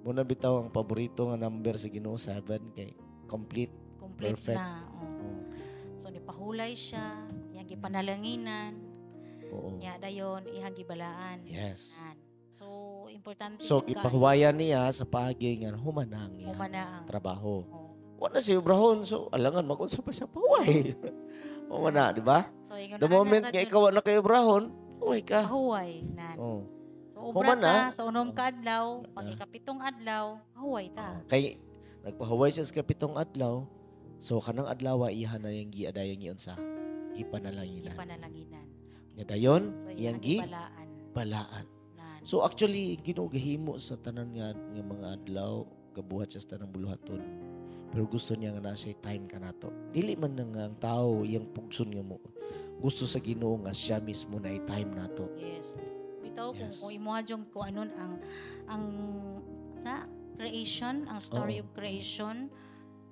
Muna bitaw ang paborito nga number sa Ginoo 7 kay complete. Complete perfect. na. Oh. So nipahulay siya, yang gipanalanginan, Oo. nya dayon ihang gibalaan. Yes. Yan. So importante So gid gipahuwayan niya sa paagi nga human na ang iyang humana ang trabaho. oh. Wala si Ibrahon, so alangan magunsa pa siya pahuway. O na, di ba? So ingon The moment nga ikaw na kay Ibrahon, huway ka. pahuway nan. Oh. So ubra Humana. ka sa unom ka adlaw, pag ikapitong adlaw, pahuway ta. Kay nagpahuway siya sa kapitong adlaw, so kanang adlaw iha na yung giadayan giyon sa ipanalanginan. Ipanalanginan. Nya dayon So iyang iyang gibalaan balaan. nan. So actually Ginoo gahimo sa tanan nga mga adlaw gabuhat siya sa tanang buluhaton. Pero gusto niya nga na siya time kanato. Dili man na nga ang tao iyang pugson nga mo. Gusto sa Ginoo nga siya mismo na time nato. Yes. Bitaw Yes. kung imuha jong ko anon ang sa creation, ang story Oo. of creation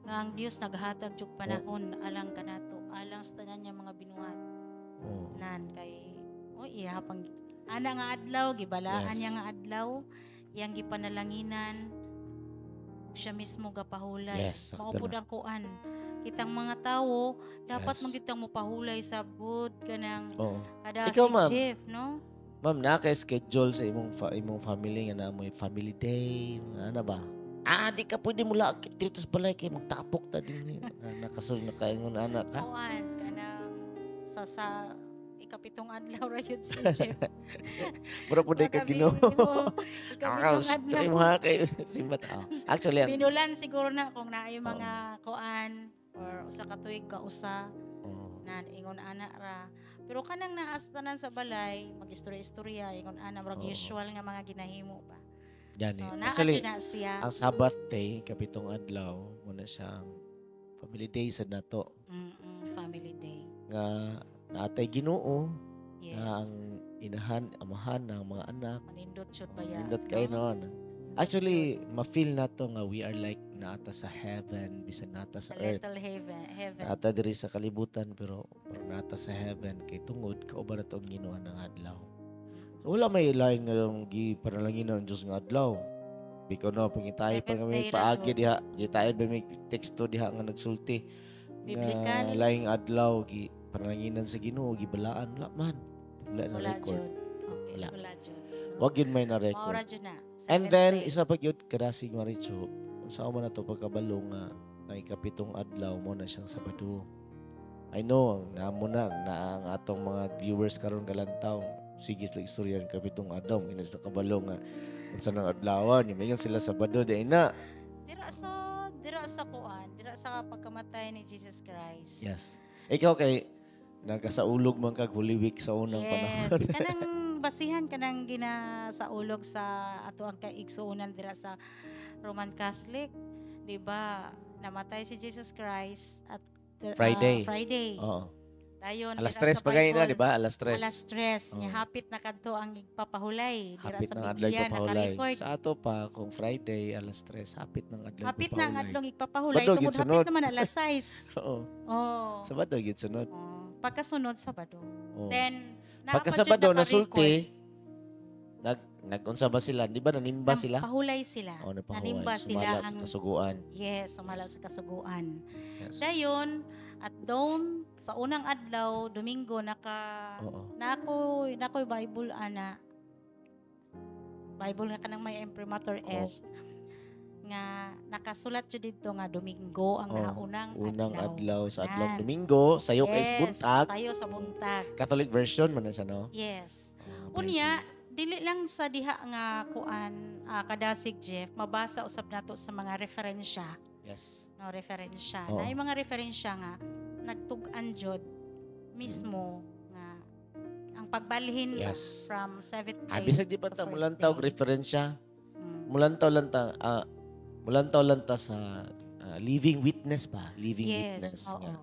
nga ang Dios naghatag jug panahon alang kanato, alang sa tanan niya mga binuhat. Oh. Nan kay iya pang ana nga adlaw gibalaan Yes. niya nga adlaw, iyang gipanalanginan siya mismo gapahulay. Yes, sakto Maupod na. ang kuan. Kitang mga tao dapat Yes. man kitang mopahulay sa good kanang Oo. kada Ikaw, si ma'am. Jeff, no? Ma'am, na-schedule sa imong family nga na mo family day, nga ano ba? Di ka pwede mula dito sa balay kay magtapok ta din. Nakasunod na kaingon anak ka. Kuan kanang sa ikapitong adlaw ra yun si Jeff. Mura po ka Ginoo. Ikapitong adlaw. Mo ha kay simbat. Actually, Pinulan siguro na kung naay mga kuan or usa ka tuig ka usa nan ingon ana ra. Pero kanang naas tanan sa balay, mag-istorya-istorya ingon ana murag Oo. usual nga mga ginahimo ba. yan So eh. naa Actually, na siya. ang Sabbath day, kapitong adlaw, muna siyang family day sa nato. Family day. Nga naatay Ginoo, Yes. nga ang inahan, amahan ng mga anak. Manindot should ba ya? Nindot kayo noon. Actually, ma-feel na to nga we are like naata sa heaven, bisan nata sa Sa earth. little heaven. Naata diri sa kalibutan pero nata sa heaven kay tungod kauban na to ang Ginoo ng adlaw. So wala may lain nga gi panalangin ng Dios nga adlaw. Bikaw na pangitahi pa Seventh kami day ra paagi to. diha, gitayon ba may teksto diha nga nagsulti Biblical. laing adlaw gi pananginan sa Ginoo gibalaan la man. Wala na Wala record. jud. Okay, Wala. wala jud. Wag yun may na Maura record. jud na. And Seventh then day. isa pa gyud kadasig Maricho. Unsa man nato pagkabalo nga ang ikapitong adlaw mo na siyang Sabado. I know namo na ang atong mga viewers karon galantaw. Sige sa istorya ng kapitong adlaw inas na kabalo nga unsa nang adlawan yung sila Sabado day na. Dira sa kuan, dira sa pagkamatay ni Jesus Christ. Yes. Ikaw kay nagasaulog man kag Holy Week sa unang Yes, panahon. kanang basihan kanang ginasaulog sa ato ang kaigsuonan dira sa Roman Catholic, 'di ba? Namatay si Jesus Christ at Friday. Friday. Oo. Dayon Alas dira 3 sa pa kayo na, Bible, di ba? Alas 3. Alas 3 Oo. nya hapit na kadto ang igpapahulay dira Hapit sa ng adlaw Biblia ipapahulay. naka-record. Sa ato pa, kung Friday, alas 3, hapit ng adlaw Hapit na ang ipapahulay. adlong igpapahulay Sabado, tungod gid sunod. hapit naman alas 6. Oo. Oh. Sabado, gid sunod. Pagkasunod Sabado. Oo. Then Pagka Sabado, nasulti, nag-unsa ba sila? Di ba nanimba sila? Pahulay sila. Oo, Nanimba napahuway. sila Sumala sa ang kasuguan. yes, sumala sa kasuguan. Yes. Dayon at dawn sa unang adlaw, Domingo Oo. nakoy Bible ana. Bible nga kanang may imprimatur est nga nakasulat jud dito nga Domingo ang unang adlaw sa adlaw Yan. Domingo, sayo kay buntag. Sayo sa buntag. Catholic version man na siya, no? Yes. Okay. Unya, dili lang sa diha nga kuan kadasig Jeff, mabasa usab nato sa mga referensya. Yes. No, referensya. Oo. Na yung mga referensya nga nagtug-an jud mismo nga ang pagbalhin ba Yes. from 7th day. Bisag di pa to ta first mulantaw day. referensya. Mm. Mulantaw lang ta sa living witness ba? Living Yes, witness oo. nga.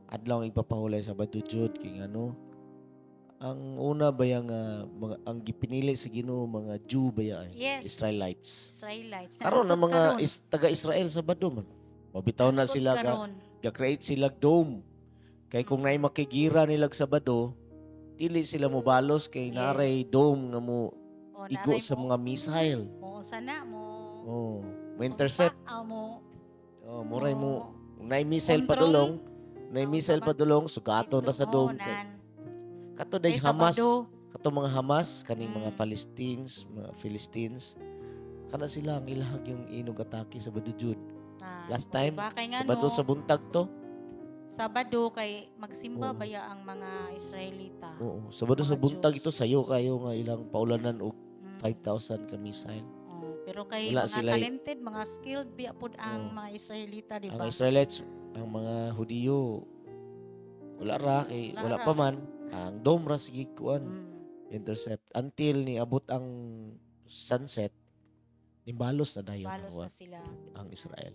Adlaw ang ipapahulay sa badujud kay ano. Ang una ba yang mga ang gipinili sa Ginoo mga Jew ba ya? Yes. Israelites. Israelites. Karon ang Nagtug mga karon. taga-Israel sa Bado man. Mabitaw na Nagtug sila nga karon. ga-create sila dome. Kay kung naay makigira nila sa Bado, dili sila mo balos kay Yes. naray dome nga mo O, igo naray sa mo- mga missile. mo sana mo Oh, mo intercept. mo Oh, muray mo naay Control. missile padulong, naay Oo, missile tama. padulong sugaton ra sa Oo, dome. nan. Kato day Kay Hamas, Sabado. kato mga Hamas kaning mga Mm. Philistines. Kana sila ang ilahag yung inog atake sa Badujud. Na, Last o, time, diba? Kay nga Sabado no, sa buntag to. Sabado kay magsimba Oo. baya ang mga Israelita. Oo, Sabado sa Mga buntag Jews. ito sayo kayo nga ilang paulanan og Mm. 5,000 ka missile. Pero kay Wala mga sila- talented, mga skilled biya pod ang Oo. mga Israelita, di Ang ba? Israelites, ang mga Hudiyo, wala ra kay Wala wala ra. pa man ang dome ra sige kuan Mm. intercept until ni abot ang sunset imbalos na dayon Balos na ang, sila. ang Israel.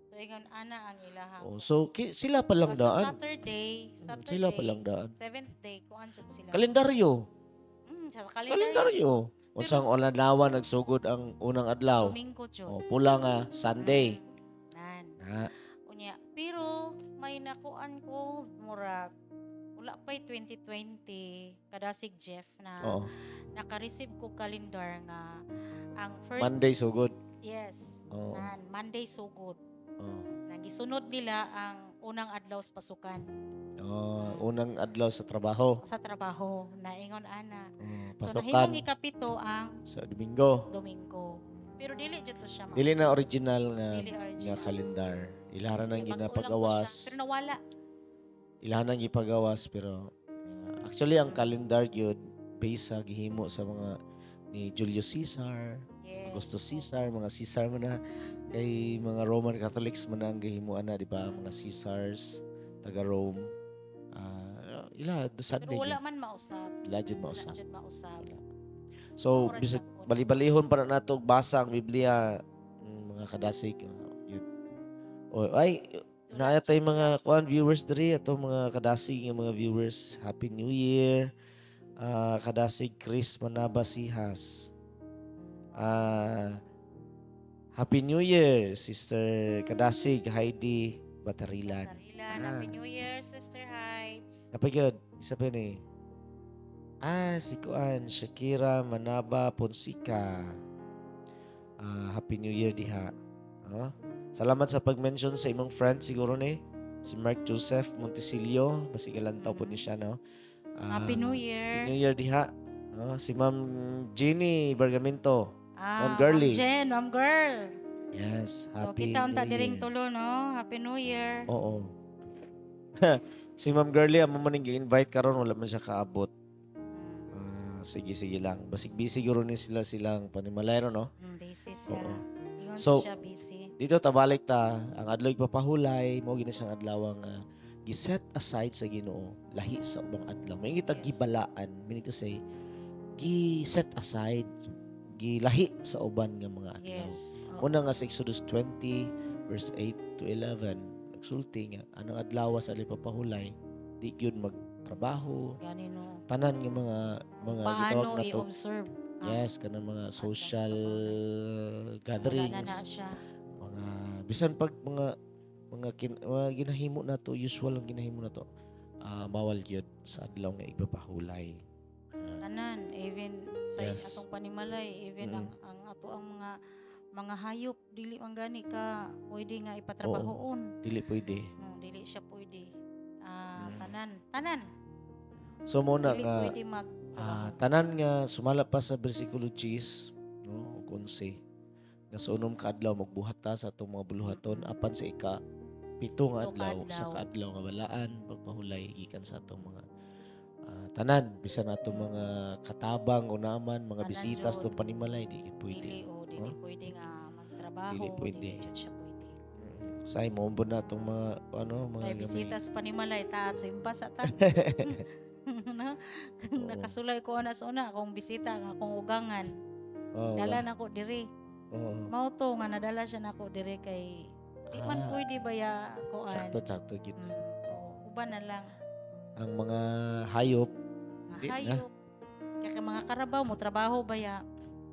So, ingon, ana ang ilahang. Oh, so sila pa lang Sa daan. Saturday, Sila pa lang daan. 7th day, kuan jud sila. Kalendaryo. Sa kalendaryo. Kalendaryo. Unsang adlaw nagsugod ang unang adlaw. Domingo jud. Oh, pula nga Sunday. Nan. Na, Unya, pero may nakuan ko murag wala pa'y 2020 kadasig Jeff na oo. naka-receive ko kalendar nga ang first Monday sugod. yes Oo. nan Monday sugod Oh. nagisunod nila ang unang adlaw sa pasukan Oh, unang adlaw sa trabaho. sa trabaho naingon ana Oh, so nahimong pasukan ikapito ang sa Domingo. Domingo pero dili jud to siya Dili na original nga Dili nga original. kalendar. Ilahan nang Kay bago lang to ginapagawas. siya. Pero nawala Ilahan nang gipagawas pero actually ang calendar gyud based sa gihimo sa mga ni Julius Caesar, yes Augustus Caesar, mga Caesar man na kay mga Roman Catholics man ang gihimuan na di ba mga Caesars taga Rome. Ila do pero Sunday. wala man mausab Ila jud wala mausab. jud mausab So Oras bisag na po. bali-balihon para nato basa ang Biblia mga kadasig yun. O ay naaya tay mga kuan viewers diri ato mga kadasig nga mga viewers. Happy New Year. Kadasig Chris Manabasihas. Happy New Year Sister Kadasig Heidi Batarilan. Tarilan, Happy New Year, Sister Heights. Apa gyud? Isa pa ni. Si Kuan Shakira Manaba Ponsica. Happy New Year diha. Salamat sa pag-mention sa imong friend siguro ni Si Mark Joseph Montesilio, basig ilang taon po ni siya, no? Happy New Year. New Year diha. Si Ma'am Jeannie Bergamento. Ma'am Ma'am Girlie. Jen, Ma'am Girl. Yes, So, happy kita unta New diring Year. tulo, no? Happy New Year. Oo. Si Ma'am Girlie, amo man invite karon wala man siya kaabot. Sige lang. Basig busy siguro ni silang panimalero, no? Busy siya. Oo. Ingon So, siya busy. Dito tabalik ta ang adlaw papahulay mo gina siyang adlaw nga giset aside sa Ginoo lahi sa ubang adlaw. May kita Yes. gibalaan, meaning to say gi-set aside gilahi sa uban nga mga adlaw. Yes. Una nga sa Exodus 20 verse 8 to 11 nagsulti nga anong adlaw sa adlaw papahulay di gyud magtrabaho. Ganino. Tanan nga mga gitawag Paano nato. i-observe? Yes, kanang mga social gatherings. Wala na siya. Mga bisan pag mga ginahimo na to, usual ang ginahimo na to, bawal gyud sa adlaw nga igpapahulay. Tanan, even sa Yes. atong panimalay, even ang ato ang mga hayop dili man gani ka pwede nga ipatrabahoon. Dili pwede. Dili siya pwede. Tanan. So muna Dili nga pwede mag tanan nga sumala pa sa bersikulo 10, no, 11 nga sa unom ka adlaw magbuhat ta sa atong mga buluhaton apan sa pito nga adlaw sa kaadlaw nga balaan pagpahulay gikan sa atong mga tanan bisan atong mga katabang unaman mga Tanan bisita sa jud. atong panimalay di pwede. Dili pwede nga magtrabaho. Dili pwede. Dili jud siya pwede. Say mo na atong mga mga Kay gamay. bisita sa panimalay taat sa impas ata. No? Oo. Nakasulay ko na sa una akong bisita nga akong ugangan. Oo. Dala na ko diri. Oo. Mao to nga nadala siya nako diri kay di man pwede ba ya kuan. Sakto gid. Uban na lang Ang mga hayop nga Di na. hayop. Kaya mga karabaw mo trabaho ba ya?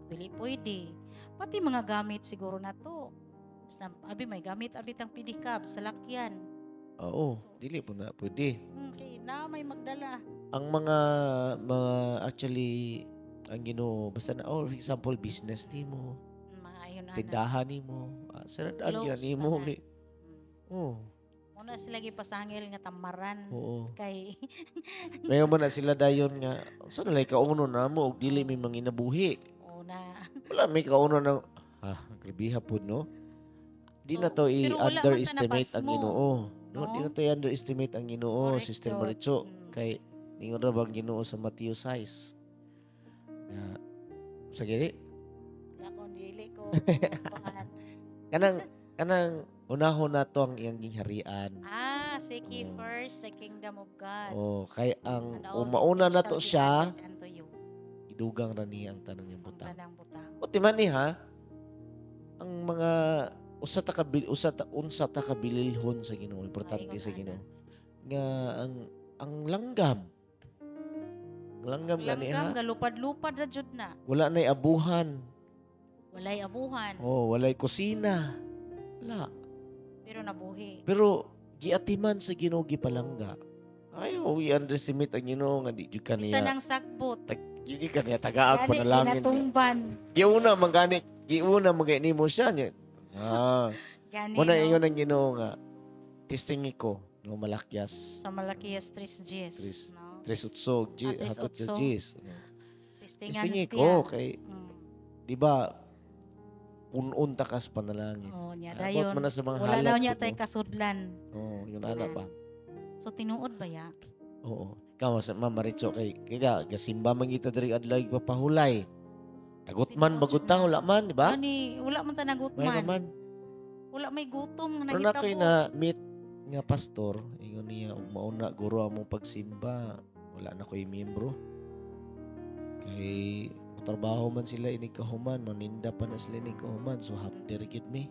Dili pwede. Pati mga gamit siguro na to. Basta abi may gamit abi tang pidikab sa lakyan. oo, dili po na pwede. Okay, na may magdala. Ang mga actually ang Ginoo basta na for example business nimo, Mga ayon ana. tindahan nimo, saradaan Close, gyud nimo. tanan. Oo. Muna sila gipasangil nga tamaran Oo. kay Mayo man na sila dayon nga unsa na lay kauno namo og dili may manginabuhi. una. Wala may kauno na grabiha pud no. Di na to Pero wala man i-underestimate ta ang napasmo, Ginoo. No, no? di na to i-underestimate ang Ginoo, Correct Sister jud. Maricho. Kay ningon ra bang Ginoo sa Matthew 6. Nga sa gini Wala ko dili ko kuan. kanang unahon na to ang iyang gingharian. Seek ye Oh. first the kingdom of God. Oh, kay ang And all these mauna things na shall to be siya, added unto you. idugang ra niya ang tanang niyang Ang butang. tanang butang. O timan ni ha, ang mga unsa ta kabililhon sa Ginoo, importante Maingon sa ana. Ginoo. Nga ang langgam. Ang langgam gani ha. Langgam galupad-lupad ra jud na. Wala nay abuhan. Walay abuhan, Oh, walay kusina. Wala. pero nabuhi. Pero giatiman sa Ginoo gipalangga. Ayaw i-underestimate ang Ginoo nga di jud Bisa kaniya. nang sagbot. Di kaniya tagaag Gani panalangin. kinatungban. Giuna magani mo siya niya. Gani Muna no? ingon ang Ginoo nga testingi ko no malakyas. Sa Malakias 3 Gs. Tres. No? Tres utsog, Tres hatot utsog. Gs. Testingan Testingi siya. ko kay Mm. di ba punon ta kas panalangin. Oh, niya Abot dayon. man na sa mga Wala halat. daw niya ko, tay no? kasudlan. Oo, yun ana ba? So tinuod ba ya? Oo. Ikaw sa Ma'am Maritzo kay gasimba man kita diri adlaw papahulay. Dagutman bagut ta wala man, di ba? Gani, wala man ta May nagutman. naman. Wala may gutom nga Pero na nahitabo. kay na meet nga pastor, ingon niya ug mauna guro among pagsimba. Wala na ko'y miyembro. Kay trabaho man sila ini kahuman, maninda pa na sila ini kahuman. So hapter gid me.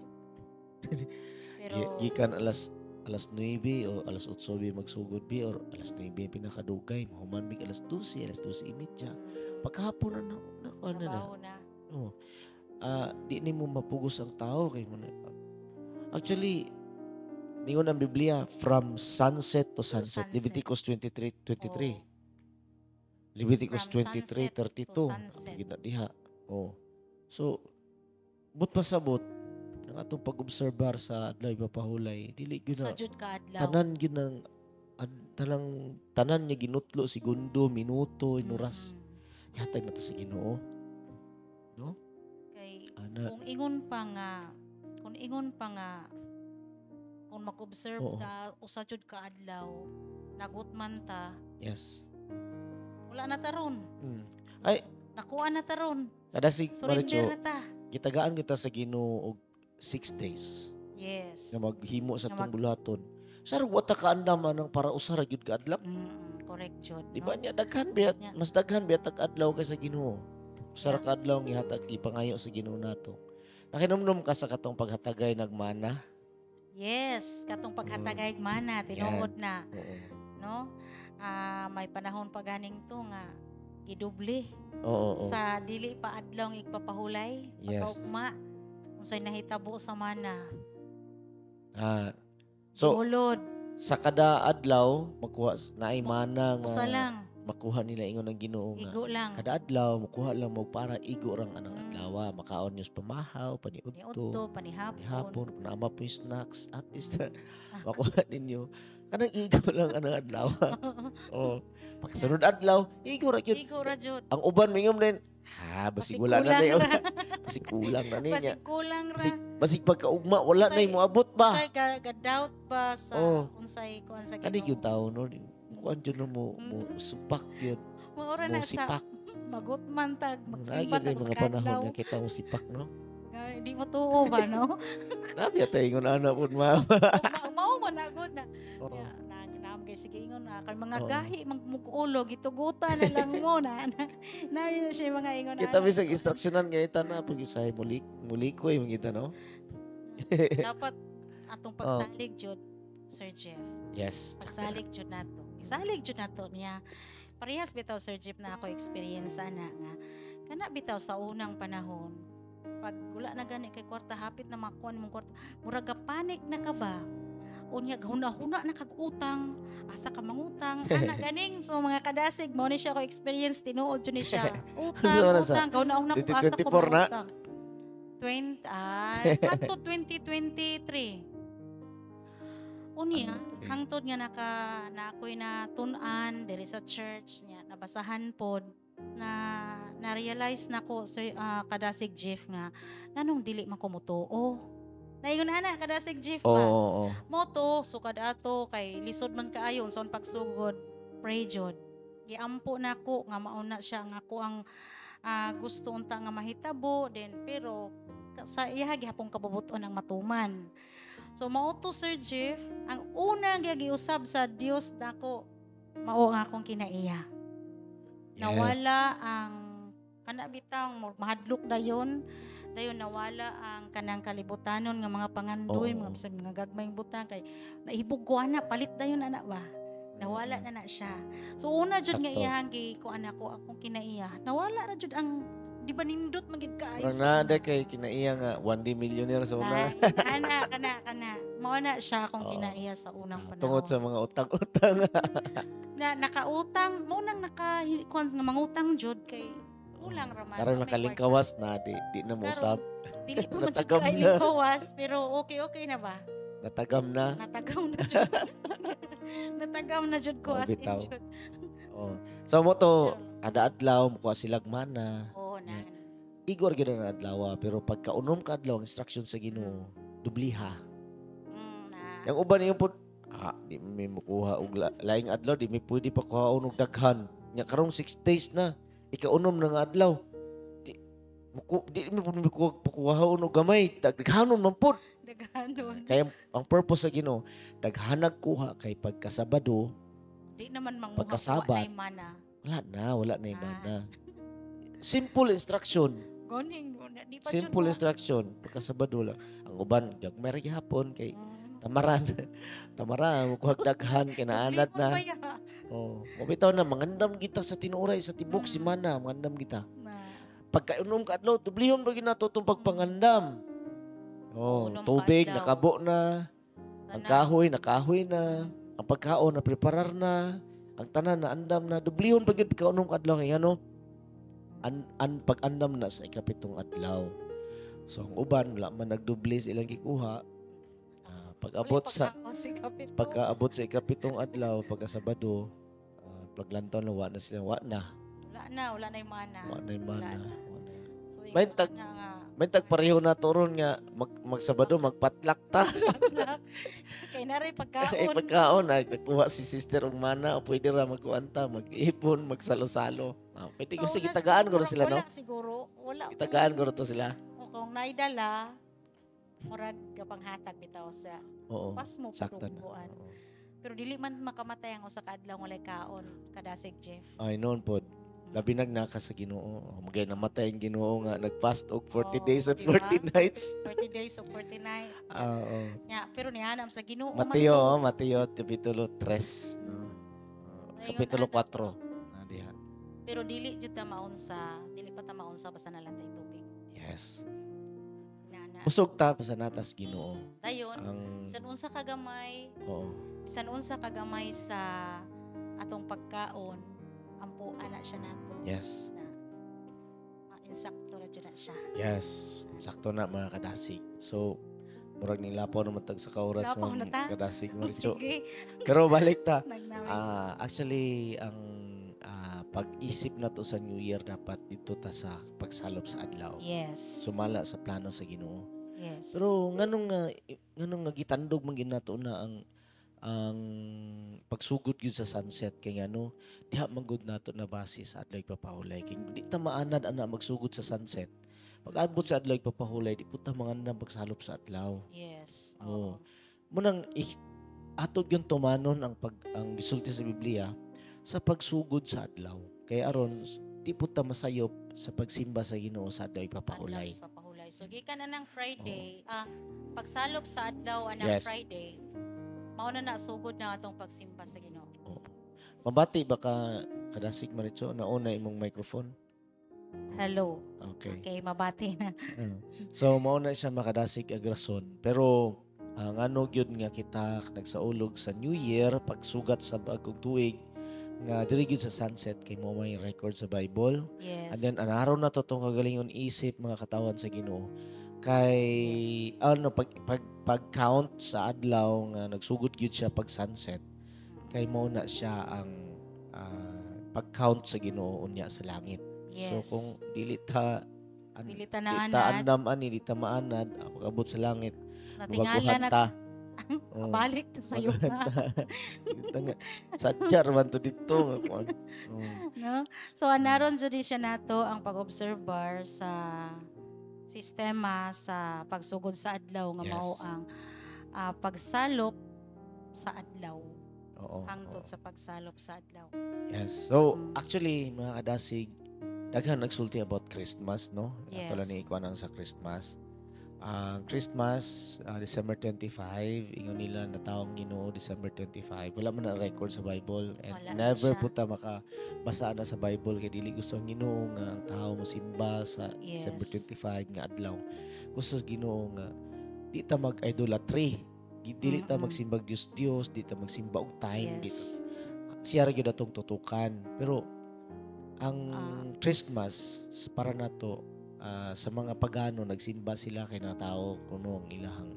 Pero Gikan alas 9 o alas 8 bi magsugod bi or alas 9 pinakadugay, mahuman bi alas 12, alas 12:30. Pagkahapon na ano na. trabaho na. Di ni mo mapugos ang tao kay mo actually ningon ang Biblia from sunset to sunset. sunset. Leviticus 23:23. Oo. Leviticus From sunset 23:32. to sunset. Gina diha. Oh. So but pasabot ang atong pag-obserbar sa adlaw ipapahulay dili gyud Sa na jud ka adlaw. tanan gyud ng tanan niya ginutlo segundo, minuto, inuras. Mm. Ihatag na to sa Ginoo. No? Kay Ana, kung ingon pa nga kung mag-observe Oo. ka usa jud ka adlaw nagutman ta, yes. wala na taron. Mm. Ay, Nakuha na taron. kada si Surrender Maricho, na ta. gitagaan kita sa Ginoo og 6 days Yes. nga maghimo sa Nga tong bulaton. Sarog wata ka andaman ang para usara gyud ka adlaw. Correct jud. Di no? ba niya daghan biya Yeah. mas daghan biya tag adlaw kaysa Ginoo. Usara Yeah. ka adlaw ang ihatag ipangayo sa Ginoo nato. Nakinomdom ka sa katong paghatagay nagmana. Yes, katong paghatagay mana tinuod na, Oo. no? May panahon pa ganing to nga gidubli Oo. Oo. sa dili pa adlaw ang igpapahulay Yes. pagkaugma unsay nahitabo sa mana. So Ulod, sa kada adlaw makuha naay mana nga usa lang, makuha nila ingon ng Ginoo nga. igo lang. Kada adlaw makuha lang mo para igo rang anang Mm. adlaw, makaon niyo sa pamahaw, paniudto, Niudto panihapon. hapon, naama po yung snacks, at least makuha ninyo. Kanang igo lang anang adlaw. Oh, pagkasunod adlaw, igo ra gyud. Igo ra jud. Ang uban mingom din, basig wala na niya. ra. Basig kulang na niya. Basig kulang ra. Basig pagkaugma, wala na Unsay- yung moabot ba? Unsay ga-doubt ba sa Oh. unsay kuan sa Kani yung Ginoo? tao, no? Kuan dyan mo supak yun. Maura Mo na sa sipak. magutman tag Lagi magsimba na tag yung sa mga panahon kadlaw. na kita mo sipak, no? Di mo tuo ba no? Nabi at ingon anak po, mama. Mao man agud na. Oo. Naam kay sige ingon kay mga Oo. gahi magmukulo gitugutan na lang mo na. Nabi na siya mga ingon. Kita bisag instruksyonan nga ita na pag isay mulikoy mangita, no? Dapat atong pagsalig jud Sir Jeff. Yes. Pagsalig jud nato. Isalig jud nato niya. Parehas bitaw Sir Jeff na ako experience ana nga kana bitaw sa unang panahon. Pag wala na gani kay kwarta hapit na makuha mong kwarta, murag ka panic na ka ba? Unya huna-huna na kag utang, asa ka mangutang, ana ganing so mga kadasig mo ni siya ko experience tinuod jud ni siya. Utang, So, ano sa- utang, huna-huna ko asa ko 2024 na? mangutang. 2023. Unya, Okay. hangtod nga na ako'y natun-an diri sa church niya, nabasahan pod na realize nako so, kadasig Jeff nga nganong dili man ko mutuo. Naingon ana kadasig Jeff Oo, ba? oo. Moto sukad ato kay lisod man kaayo unsa pagsugod pray jud. Giampo nako nga mauna siya nga ako ang gusto unta nga mahitabo din pero sa iya gihapon kabubuton ang matuman. So mao to Sir Jeff, ang unang giusab sa Dios nako mao nga akong kinaiya. Yes. Nawala ang kana bitang mahadlok dayon nawala ang kanang kalibutanon nga mga pangandoy, Oo. mga bisag mga gagmayng butang kay naibog ko ana palit dayon ana ba. Nawala na siya. So una jud nga Sakto. iyang gi ko ana ko akong kinaiya. Nawala ra jud ang di ba nindot magid kaayo Parang sa nada kay kinaiya nga 1D millionaire sa una. kana. Mao na siya akong Oo. kinaiya sa unang panahon. Tungod sa mga utang-utang. na nakautang mo nang kuan nga mangutang jud kay ulang ra man. Karon May nakalingkawas na di na mo Karon, usab. kwarta. Dili pa man jud Natagam kay na. lingkawas pero okay na ba? Natagam na. Natagaw na jud. Natagaw na jud ko Oh, as in bitaw. jud. Oh. So mo to ada adlaw mo kuha silag mana. Oo na. Igor gyud ang adlaw pero pagkaunom ka adlaw ang instruction sa Ginoo, dubliha. Na. Yang uban yung pud di mi makuha og laing adlaw di mi pwede pa kuhaon og daghan. Nya karong 6 days na ikaunom na nga adlaw. Di mi pud kuhaon og gamay, daghanon man pud. Daghanon. Kaya ang purpose sa Ginoo, daghanag kuha kay pagkasabado, Di naman Pagkasabat. mana. wala na yung mana. Simple instruction. Goning mo na. Di pa Simple instruction. Pagkasabado lang. Ang uban, gagmay ra gihapon kay tamaran. Tamaran, mukuhag daghan, kinaanad na. Oh, mabitaw na, mangandam kita sa tinuray, sa tibok, si mana, mangandam kita. Pagkainom ka adlaw, tublihon ba ginato itong pagpangandam? Oh, Unom ka tubig, adlaw. nakabo na. Ang nakahoy na. Ang pagkaon, na preparar na. Ang tanan, na andam na. Dublihon pa gid pagkaunom ka adlaw, kay ano? Pag-andam na sa ikapitong adlaw. So ang uban wala man nagdoble ilang gikuha. Pag-abot sa ikapitong adlaw pagka Sabado, paglantaw na wa na sila Wala na yung mana. wa na yung mana. So, May ikaw tag- na nga. May tagpareho na turon nga magsabado magpatlak ta. Kay na rin Ay pagkaon. pagkaon nagkuha si sister og mana o pwede ra magkuanta, mag-ipon, magsalo-salo. Pwede ko So, sige wala tagaan ko siguro- sila no. Wala siguro. Wala. Itagaan ko to sila. O kung naidala, murag kapanghatag bitaw sa Oo. pas mo Sakto na. pagduguan. Oo. Pero dili man makamatay ang usa ka adlaw walay kaon kadasig Jeff. Ay noon pod. Labi nagnaka sa Ginoo. Magay namatay ang Ginoo nga nagfast og 40 days and diba? 40 nights. 40 days o 40 night. Oo. Nya, pero nihanam sa Ginoo. Mateo kapitulo 3, no. Ayun, Kapitulo anak 4. Diha. Pero dili jud ta maunsa, dili pa ta maunsa basta nalatay tubig. Yes. Nana. Busog ta pa sa natas Ginoo. Dayon, Ang bisan unsa kagamay, oo. bisan unsa kagamay sa atong pagkaon, ampo ana siya nato. Yes. Na insakto ra jud na siya. Yes. Sakto na mga kadasig. So murag ni lapo naman tag sa kauras Lapaw na ta? kadasig mo Richo. Sige. Pero balik ta. Nagnamay. Actually ang pag-isip na to sa New Year dapat dito ta sa pagsalop sa adlaw. Yes. Sumala sa plano sa Ginoo. Yes. Pero nganong nga gitandog man ginato na ang pagsugod gyud sa sunset kay ngano diha man gud nato na base sa adlaw papahulay kay di ta maanad ana magsugod sa sunset. Pag abot sa adlaw papahulay di puta mga magsalop sa adlaw. Yes. Oo. Munang atog yung tumanon ang gisulti sa Biblia sa pagsugod sa adlaw. Kay aron di puta masayop sa pagsimba sa Ginoo sa adlaw papahulay. Papahulay. So gikan na ng Friday, pagsalop sa adlaw anang Yes. Friday. Mao na sugod na atong pagsimba sa Ginoo. Oo. Mabati baka kadasig Maricho nauna imong microphone. Hello. Okay. Okay, mabati na. So mao na siya makadasig ag rason. Pero ang ano gyud nga kita nagsaulog sa New Year pagsugat sa bagong tuig nga diri gyud sa sunset kay mo may record sa Bible. Yes. And then anaraw na to tong kagalingon isip mga katawan sa Ginoo kay ano pag-count sa adlaw nga nagsugod gyud siya pag sunset kay mao na siya ang pag-count sa Ginoo unya sa langit. Yes. So kung dili ta Dili ta dili naanad. ta andam ani dili ta maanad pag-abot sa langit Natingala baguhan na ta. Oh, balik to sa iyo baguhan na. ta. Kita nga sadya man to dito nga kuan. No? So anaron jud siya nato ang pag-observer sa sistema sa pagsugod sa adlaw nga Yes. mao ang pagsalop sa adlaw. Oo. Hangtod oo. sa pagsalop sa adlaw. Yes. So, actually, mga kadasig, daghan nagsulti about Christmas, no? Yes. Tulad ni ikuan ang sa Christmas. Christmas, December 25, ingon nila na taong Ginoo December 25. Wala man na record sa Bible and Wala na never siya. po ta makabasa na sa Bible kay dili gusto ang Ginoo nga ang tao mo simba sa Yes. December 25 nga adlaw. Gusto sa Ginoo nga di ta mag-idolatry. Dili ta Mm-mm. magsimbag Dios, di ta magsimba og time, Yes. siya ra gyud atong tutukan. Pero ang Ah. Christmas para nato sa mga pagano nagsimba sila kay natao kuno ang ilahang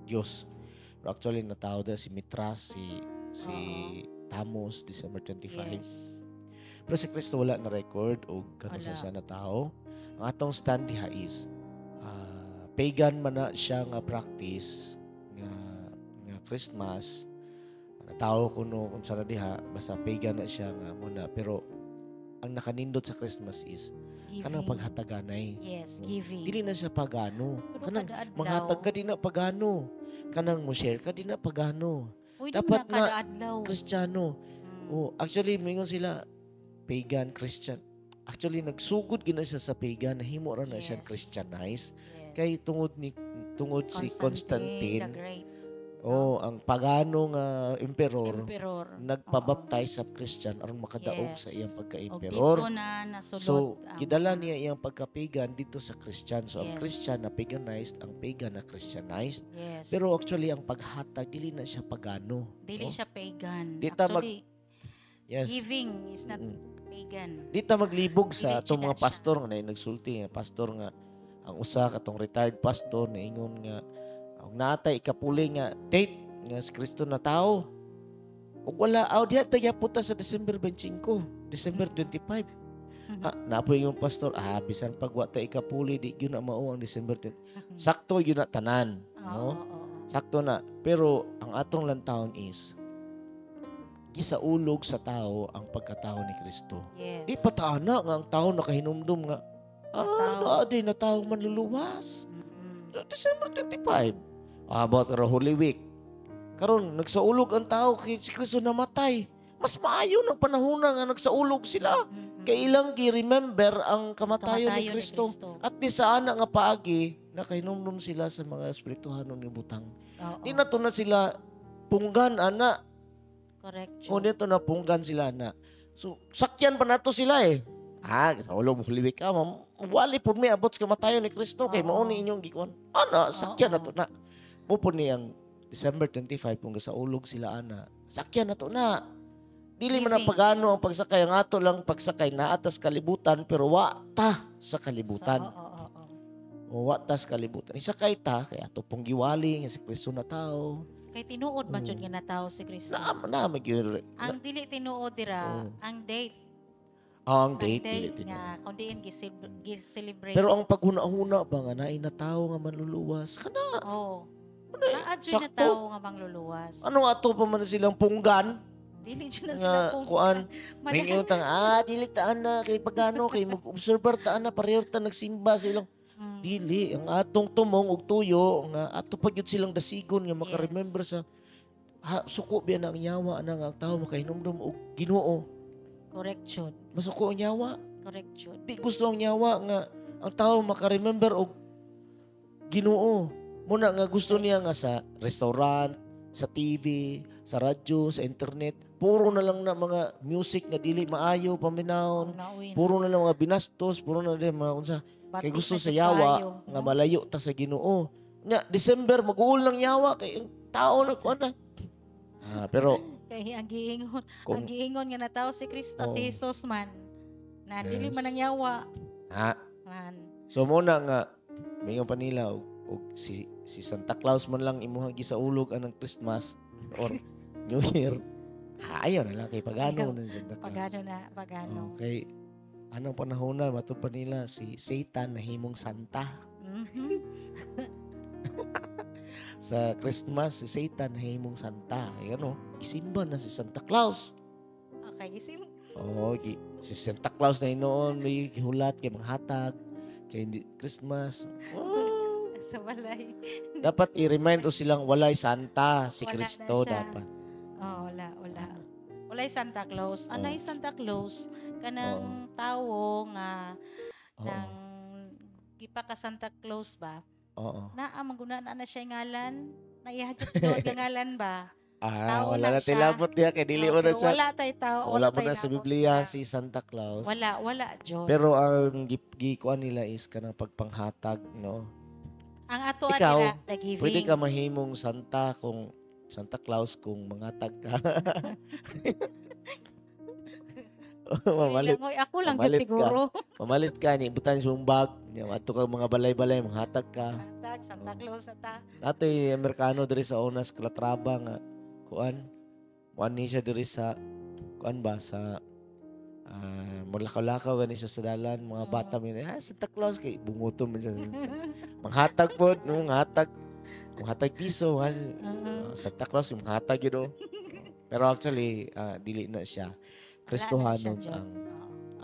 Dios. Pero actually natao da si Mitras, si Tamos December 25. Yes. Pero si Kristo wala na record o kano Wala. siya natao. Ang atong stand diha is pagan man na siya nga practice nga Christmas. Natao kuno kung sa diha basta pagan na siya nga muna pero ang nakanindot sa Christmas is kanang Giving. paghataganay. Yes, No? giving. Dili na siya pagano. Pero Kanang kada adlaw. manghatag ka di na pagano. Kanang mo share ka di na pagano. Uy, dapat dapat na na kada adlaw. Kristiyano. Mm. Oh, actually mingon sila pagan Christian. Actually nagsugod gina siya sa pagan nahimo ra na siya Yes. Christianize Yes. kay tungod si the Constantine. Great. Oh, ang pagano nga emperor Emperor. nagpabaptize sa Christian aron makadaog Yes. sa iyang O pagka-emperor. dito na nasulod. So, ang- gidala niya iyang pagka-pagan dito sa Christian. So, ang Yes. Christian na paganized, ang pagan na Christianized. Yes. Pero actually, ang paghatag, dili na siya pagano. dili no? siya pagan. Di ta mag- Actually, Yes. giving is not Mm-mm. pagan. Di ta maglibog sa Dili itong mga siya. pastor nga na nagsulti nga pastor nga ang usa katong retired pastor niingon nga ang natay ikapuli nga date nga si Kristo na tao. Ug wala diha tagyapon ta sa December 25, December 25. Napoy yung pastor, bisan pag wa ta ikapuli di gyud na mao ang December 20. Sakto gyud na tanan, no? Sakto na. Pero ang atong lantawon is gisaulog sa tao ang pagkatao ni Kristo. Yes. Di patana nga ang tao nakahinumdum nga di na tao manluluwas. December 25. About Holy Week. Karon nagsaulog ang tao kay si Kristo namatay. Mas maayo ng panahon nga nagsaulog sila. Kay ilang gi-remember ang kamatayon ni Kristo. At di sana nga paagi nakahinumdum sila sa mga espirituhanon nga butang. Di na to na sila punggan ana. Correct. O dito na punggan sila na. So sakyan pa nato sila eh. Sa ulog mo Holy Week ka, wali po may abot sa kamatayon ni Kristo kay mao ni inyong gikuan. Sakyan na to na. Mo po niyang December 25 kung sa ulog sila ana. Sakyan na to na. Dili man ang pagano ang pagsakay ang ato lang pagsakay na atas kalibutan pero wa ta sa kalibutan. Wa ta sa kalibutan. Isakay ta kay ato pong giwali nga si Kristo na tao. Kay tinuod man jud nga natawo si Kristo. Ang dili tinuod dira, ang date. Ang date dili nga kun diin gi-celebrate. Pero ang paghuna-huna ba nga naay na tao nga manluluwas kana. Naa jud na tao nga mangluluwas. Ano ato pa man silang punggan? Dili jud na sila kuan. May utang dili taan na kay pagano kay mag-observer taan na pareho ta nagsimba silang. Dili ang atong tumong ug tuyo nga ato pa gyud silang dasigon nga maka-remember sa suko biya na ang yawa na nga ang tao makahinumdum og Ginoo. Correct jud. Masuko ang yawa. Correct jud. Di gusto ang yawa nga ang tao maka-remember og Ginoo. Muna nga gusto niya nga sa restaurant, sa TV, sa radyo, sa internet, puro na lang na mga music nga dili maayo paminahon. Puro na lang mga binastos, puro na lang mga unsa. Kay gusto sa yawa nga malayo ta sa Ginoo. Nya December mag-uul ng yawa kay tao na kuan na. Pero kay ang giingon nga natawo si Kristo si Jesus man. Na dili man ang yawa. So muna nga mingon pa nila og si Santa Claus man lang imuhang gisaulog anang Christmas or New Year. Ayaw na lang kay pagano na Santa Claus. Pagano. Okay. Anong panahon na matud pa nila si Satan na himong Santa. Sa Christmas si Satan na himong Santa. Ay isimba na si Santa Claus. Okay, isim. Si Santa Claus na noon may gihulat kay manghatag kay Christmas. Sa balay. Dapat i-remind o silang walay Santa si Wala Kristo na siya. dapat. Wala. Walay Santa Claus. Anay Santa Claus kanang tawo nga nang gipa ka Santa Claus ba? Naa maguna na siya ngalan. Naihadjud tinuod nga ngalan ba? Wala na tilabot diya kay dili mo na siya. Wala tay tao. Wala mo na sa Biblia si Santa Claus. Wala John. Pero ang gikuan nila is kanang pagpanghatag, no? Ang ato Ikaw, nila the giving. Pwede ka mahimong Santa Claus kung mangatag ka. Mamalit. Ako lang yun siguro. Mamalit ka, ibutan sa bag. Ato ka mga balay-balay, manghatag ka. Santa Claus ata. Ato yung Amerikano diri sa Onas, Calatrava nga. Kuan ni siya diri sa, sa mulakaw-lakaw gani siya sa dalan, mga bata Santa Claus kay bungutom man siya. Manghatag po, manghatag piso, Santa Claus yung manghatag yun. Pero actually, dili na siya. Kristohanon ang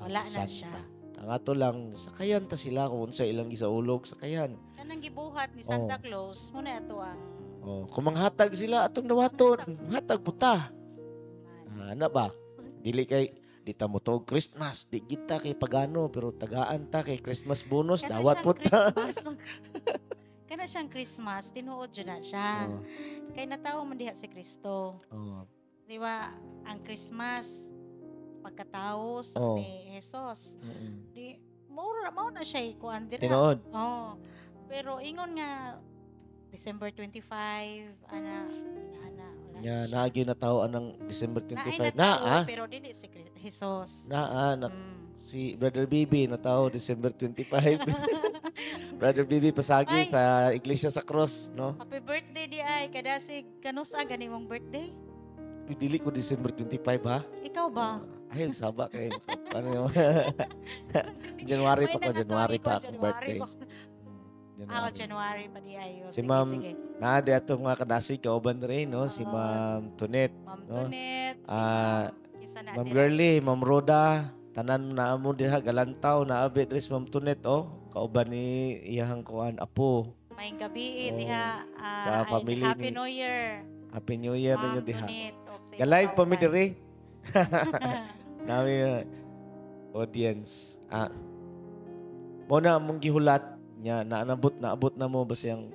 wala na Santa. siya. Ang ato lang, sakayan ta sila kung sa ilang gisaulog, sakayan. Kanang gibuhat ni Santa Claus, muna ato ang kung manghatag sila, atong dawaton, manghatag puta. Ano ba? Dili kay di ta mo to Christmas, di kita kay pagano pero tagaan ta kay Christmas bonus, dawat po ta. Kana siyang Christmas, tinuod jud na siya. Kay natawo man diha si Kristo. Di ba, ang Christmas pagkatao ni Jesus. Di mao na siya kuan dira. Tinuod. Pero ingon nga December 25 ana Nya naagi na tao anang December 25 pero dili si Jesus. Si Brother Bibi na tao December 25. Brother Bibi Pasagi Ay. sa Iglesia sa Cross, no? Happy birthday di ay kadasig kanusa gani mong birthday? Dili ko December 25 ha. Ikaw ba? Ay, saba kay ano yun? January pa ko, January pa akong birthday. Ako January pa di ay. Si Sige, Ma'am sige. Nade ato mga kadasig kauban rin, no? Si Oo, Ma'am Tunet, Ma'am no? Tunet, si Ah, Ma'am Kisa na Ma'am dire. Girly, Ma'am Roda, tanan na mo diha galantaw na abit ris Ma'am Tunet, oh. Kauban ni iyahang kuan apo. Maying gabi Oo. diha. Sa Ay, family Happy ni- New Year. Happy New Year ninyo Ma'am diha. Tunet. o sa Ga-live iyong pa mi kauban. diri. Nami audience. Mo na mong gihulat nya naabot na mo basi ang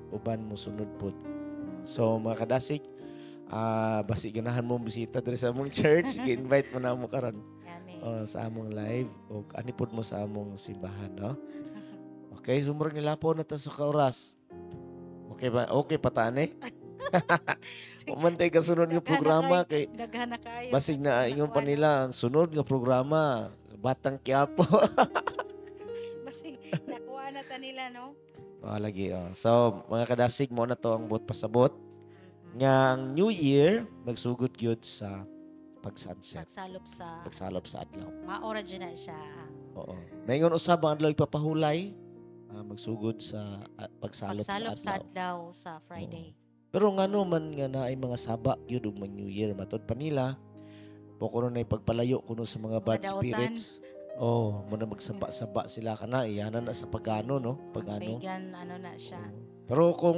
uban mo sunod pod. So mga kadasig, basi ganahan mo bisita diri sa among church, gi-invite mo na mo karon Yan eh. sa among live o anipod mo sa among simbahan, no? Okay, sumurang nilapo na ta sa kauras. Okay ba? Okay pa ta ani? Umantay ka sunod nga programa kay Daghan na kayo. basig na ingon pa nila ang sunod nga programa Batang Quiapo. Basig nakuha na ta nila, no? Lagi. So, mga kadasig mo na to ang buot pasabot. Nga ang New Year, magsugod gyud sa pag-sunset. Pagsalop Pagsalop sa sa adlaw. maora dyan na siya. Oo. Mayngon usab ang adlaw ipapahulay. Magsugod sa pagsalop sa Pagsalop sa adlaw. adlaw sa Friday. Pero ngano man nga naay mga saba gyud ug mag New Year matod pa nila. Poko na pagpalayo kuno sa mga bad Mga dautan. spirits. Muna magsaba-saba sila kana iyanan na sa pagano, no? Pagano. Pagan, ano na siya. Pero kung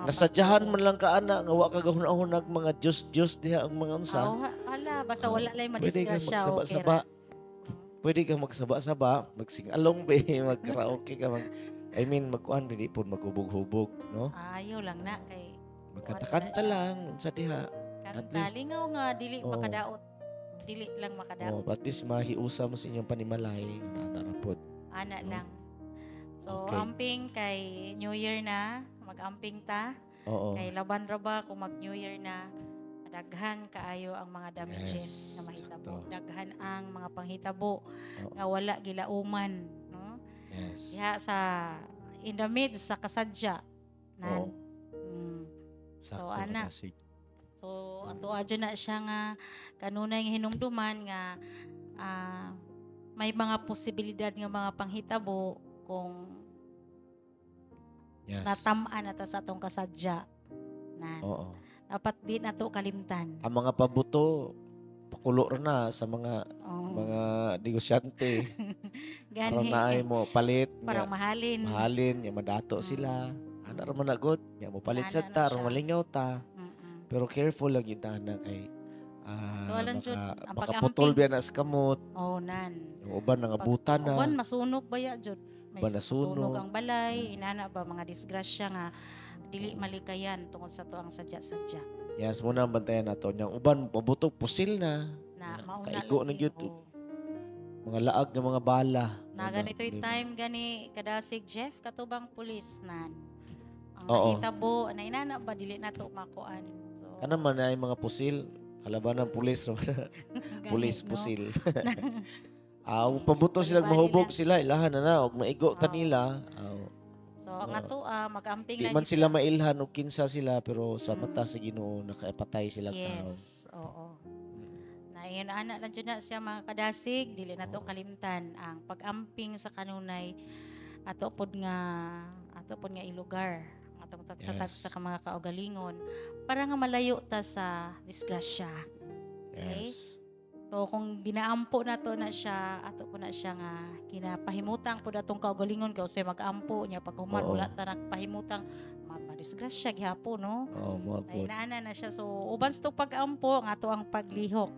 nasadyahan pag- man lang ka ana nga wa ka gahunahunag mga Diyos diha ang mga unsa, Ala, basta wala lang pwede kang madisgrasya. magsaba-saba. Pwede kang magsaba-saba, magsing-along be, mag-karaoke ka, magkuhan, hindi po magubog-hubog, no? Ayaw lang na kay Magkanta lang sa diha. At kanta. least- Lingaw nga, dili Oo. makadaot. Dili lang makadaot. At least mahiusa mo sa inyong panimalay, narapod. Ana No? lang. So, Okay. amping kay New Year na. Mag-amping ta. Oo. Kay laban ra ba kung mag-New Year na. Daghan kaayo ang mga damages Yes, na mahitabo. sakto. Daghan ang mga panghitabo Oo. nga wala gilauman, no? Yes. Diha sa in the midst sa kasadya. Oo. So, Sakto, ana. kadasig. So ato adyo na siya nga kanunay nga hinumduman nga may mga posibilidad nga mga panghitabo kung Yes. natam-an ata sa atong kasadya. Oo. Dapat di nato kalimtan. Ang mga pabuto, pakulo ra na sa mga Oh, negosyante. Para gani. naay mo palit, Parang mahalin. mahalin, ya madato sila. Ana ra man na good, ya mo palit Ana sa na ta, siya. ron malingaw ta. Mm-mm. Pero careful lang kita na kay Tuwalan jud, ang makaputol pag-amping. biya na sa kamot. Oh, nan. Yung uban nangabutan na. Uban masunog ba ya jud? May Uban nasunog. masunog ang balay, inana ba mga disgrasya nga dili malikayan tungod sa to ang sadya-sadya. Yes, muna ang bantayan nato. Yung uban pabuto pusil na. Na Yeah, mauna kaigo na lagi, gyud. oh. Mga laag ng mga bala. Na ganito'y time gani kadasig Jeff katubang pulis nan. Ang Oo. nahitabo na inana ba dili nato makuan. So, Kana man ay mga pusil. Kalaban ng pulis. gani, Pulis no? pusil. Ug pabuto sila Bali-bali mahubog lang. sila ilahan na og maigo Oo. kanila. So ang ato mag-amping Di lang man yun sila sa- mailhan og kinsa sila pero sa mata sa Ginoo nakaipatay sila tao. Yes, oo. Na yun ana lang jud na siya mga kadasig dili nato kalimtan ang pag-amping sa kanunay ato pod nga ilugar atong Yes. sa mga kaugalingon para nga malayo ta sa disgrasya. Yes. So kung ginaampo nato na siya, ato po na siya nga kinapahimutang po datong kaugalingon kay usay mag-ampo niya pag human Oo. wala ta nagpahimutang madisgrasya gihapon no. Oh, mo Ay good. naana na siya so uban sa pag-ampo ang ato ang paglihok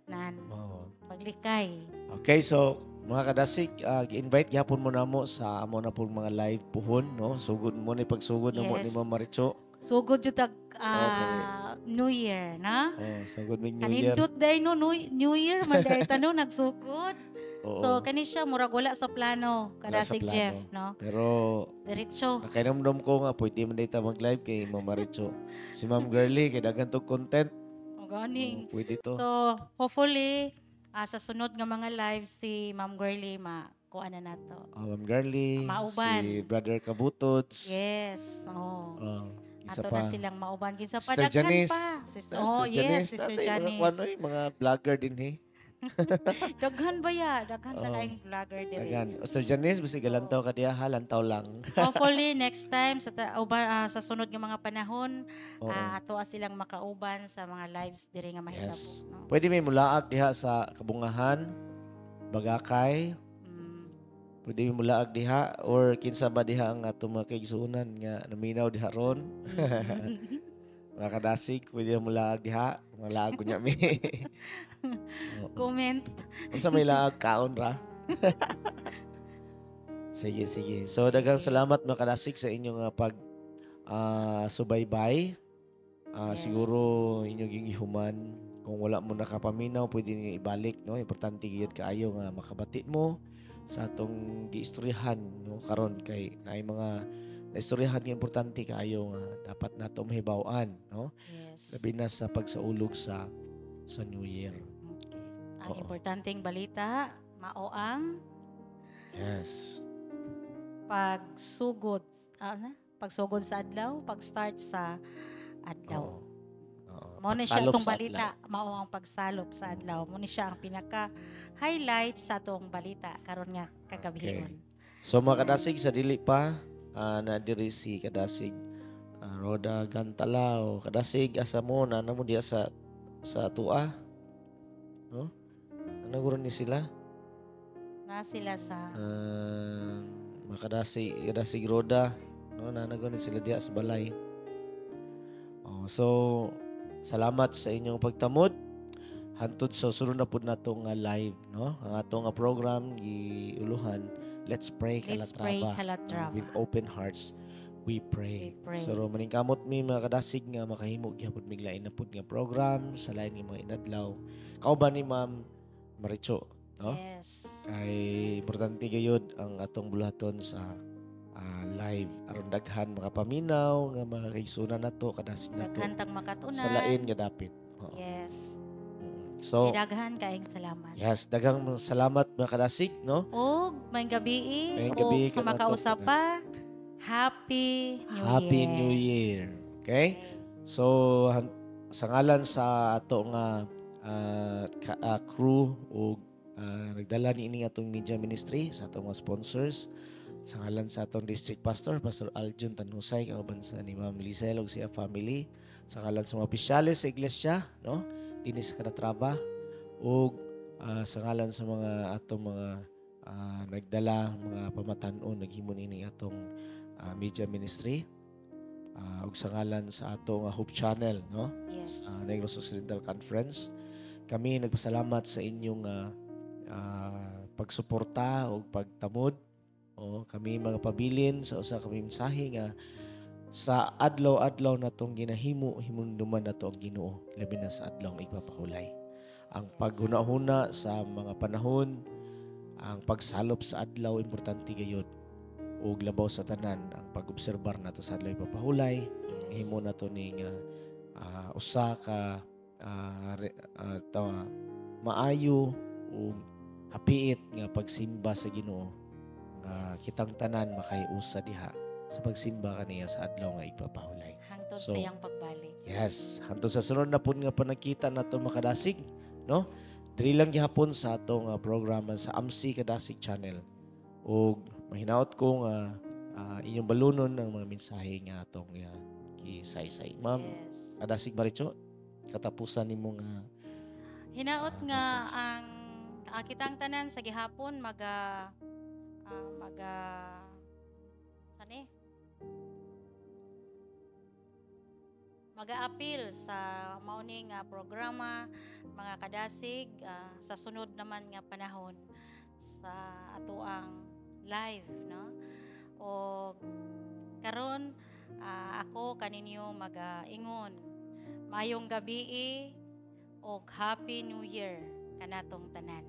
nan Oh. paglikay. Okay, so mga kadasig, gi-invite gyapon mo namo sa amo na pong mga live puhon, no? Sugod mo ni pagsugod namo ni Yes. Ma'am Maricho. Sugod jud tag Okay. New Year na. Sugod mi New Year. Kanindot day no New Year man day tano nagsugod. Oo. So kani siya murag wala sa plano Wala sa kadasig plano. Jeff no. Pero Diretso. nakiramdam ko nga pwede man data mag-live kay Ma'am Maricho. Si Ma'am Girly kay daghan tog content. O gani. Pwede to. So, hopefully, sa sunod nga mga live si Ma'am Girly kuan na nato. Ma'am Garly, Mauban. si Brother Kabutods. Yes. Oh. Isa Ato pa. na silang mauban kinsa pa Sister daghan Janice. pa. Sister Yes, Janice. Sister Tatay, mga Janice. kuwan, mga vlogger din eh. Daghan ba ya? Daghan ta Oo. kayong vlogger diri. Agan. Sister Janice, basi galantaw ka diya ha, lantaw lang. Hopefully next time sa sunod nga mga panahon Oo. ato silang makauban sa mga lives diri nga mahitabo, Yes. no? Pwede may mulaag diha sa Kabungahan, Bagakay, Mm. pwede may mulaag diha or kinsa ba diha ang ato mga kaigsuonan nga naminaw diha ron. Mga kadasig, pwede may mulaag diha, mga laag kunya mi. Oo. Comment. Unsa may laag kaon ra? Sige, sige. So daghang salamat mga kadasig sa inyong pag subaybay. Yes. Siguro inyong gihuman kung wala mo nakapaminaw, pwede niyo ibalik, no? Importante gyud kaayo nga makabati mo sa atong giistoryahan, no? Karon kay naay mga naistoryahan nga importante kaayo nga dapat nato mahibaw-an, no? Yes. Labi na sa pagsaulog sa New Year. Okay. Ang Oo. importanteng balita, mao ang Yes. pagsugod, pagsugod sa adlaw, pag-start sa adlaw. Oo. Mo ni siya Pagsalop atong sa balita, mao ang pagsalop sa adlaw. Mo ni siya ang pinaka-highlight sa atong balita karon nga kagabihon. So mga kadasig sa dili pa na diri si kadasig Roda Gantalao, kadasig asa mo na mo diya sa tua. No? Ano guro ni sila? Na sila sa Mga kadasig Roda, no? Nanago ni sila diya sa balay. So salamat sa inyong pagtamod. Hantod sa sunod na pud natong live, no? Ang atong program giuluhan. Let's pray Let's pray Calatrava. With open hearts we pray. We pray. So maningkamot mi mga kadasig nga makahimo gyapon mig lain na pud nga program sa lain nga mga inadlaw. Kauban ni Ma'am Maricho, no? Yes. Kay importante gayud ang atong bulaton sa live aron daghan makapaminaw nga mga kaigsunan nato kadasig nato Daghantang makatunan. sa lain nga dapit. Oo. Yes. So Daghan kaayong salamat. yes, daghang salamat mga kadasig, no? Og may gabi Mayong gabi o sa ka makausap pa. Happy New Year. Happy New Year. Okay? So sa ngalan sa ato nga crew o nagdala ni ini atong media ministry sa atong mga sponsors, sa ngalan sa atong district pastor Pastor Aljun Tanhusay kauban sa ni Ma'am Lizel ug siya family, sa ngalan sa mga opisyales sa iglesia, no? Dinhi sa Calatrava ug sa ngalan sa mga atong mga nagdala mga pamatan-on naghimo ini atong media ministry ug sa ngalan sa atong Hope Channel, no? Yes. Negros Occidental Conference, kami nagpasalamat sa inyong pagsuporta o pagtamod. Kami mga pabilin sa usa ka mensahe nga sa adlaw-adlaw natong ginahimo hinumduman nato ang Ginoo labi na sa adlaw nga igpapahulay. Ang paghuna-huna sa mga panahon, ang pagsalop sa adlaw importante gayud. Ug labaw sa tanan ang pag-obserbar nato sa adlaw igpapahulay, himo nato ning usa ka maayo ug hapiit nga pagsimba sa Ginoo nga kitang tanan makaiusa diha sa pagsimba kaniya sa adlaw nga igpapahulay. Hangtod So, sa iyang pagbalik. Yes, hantod sa sunod na pud nga panakita nato makadasig, no? Diri lang gihapon sa atong programa sa AMSI Kadasig Channel. Ug mahinaot ko nga inyong balunon ng mga mensahe nga atong gisaysay. Ma'am, Yes. Kadasig Maricho, katapusan nimo nga Hinaot nga message. ang kitang tanan sa gihapon sani? Mag-a-appeal sa mauning programa mga kadasig sa sunod naman nga panahon sa atuang live, no? O karon ako kaninyo mag-ingon mayong gabi og Happy New Year kanatong tanan.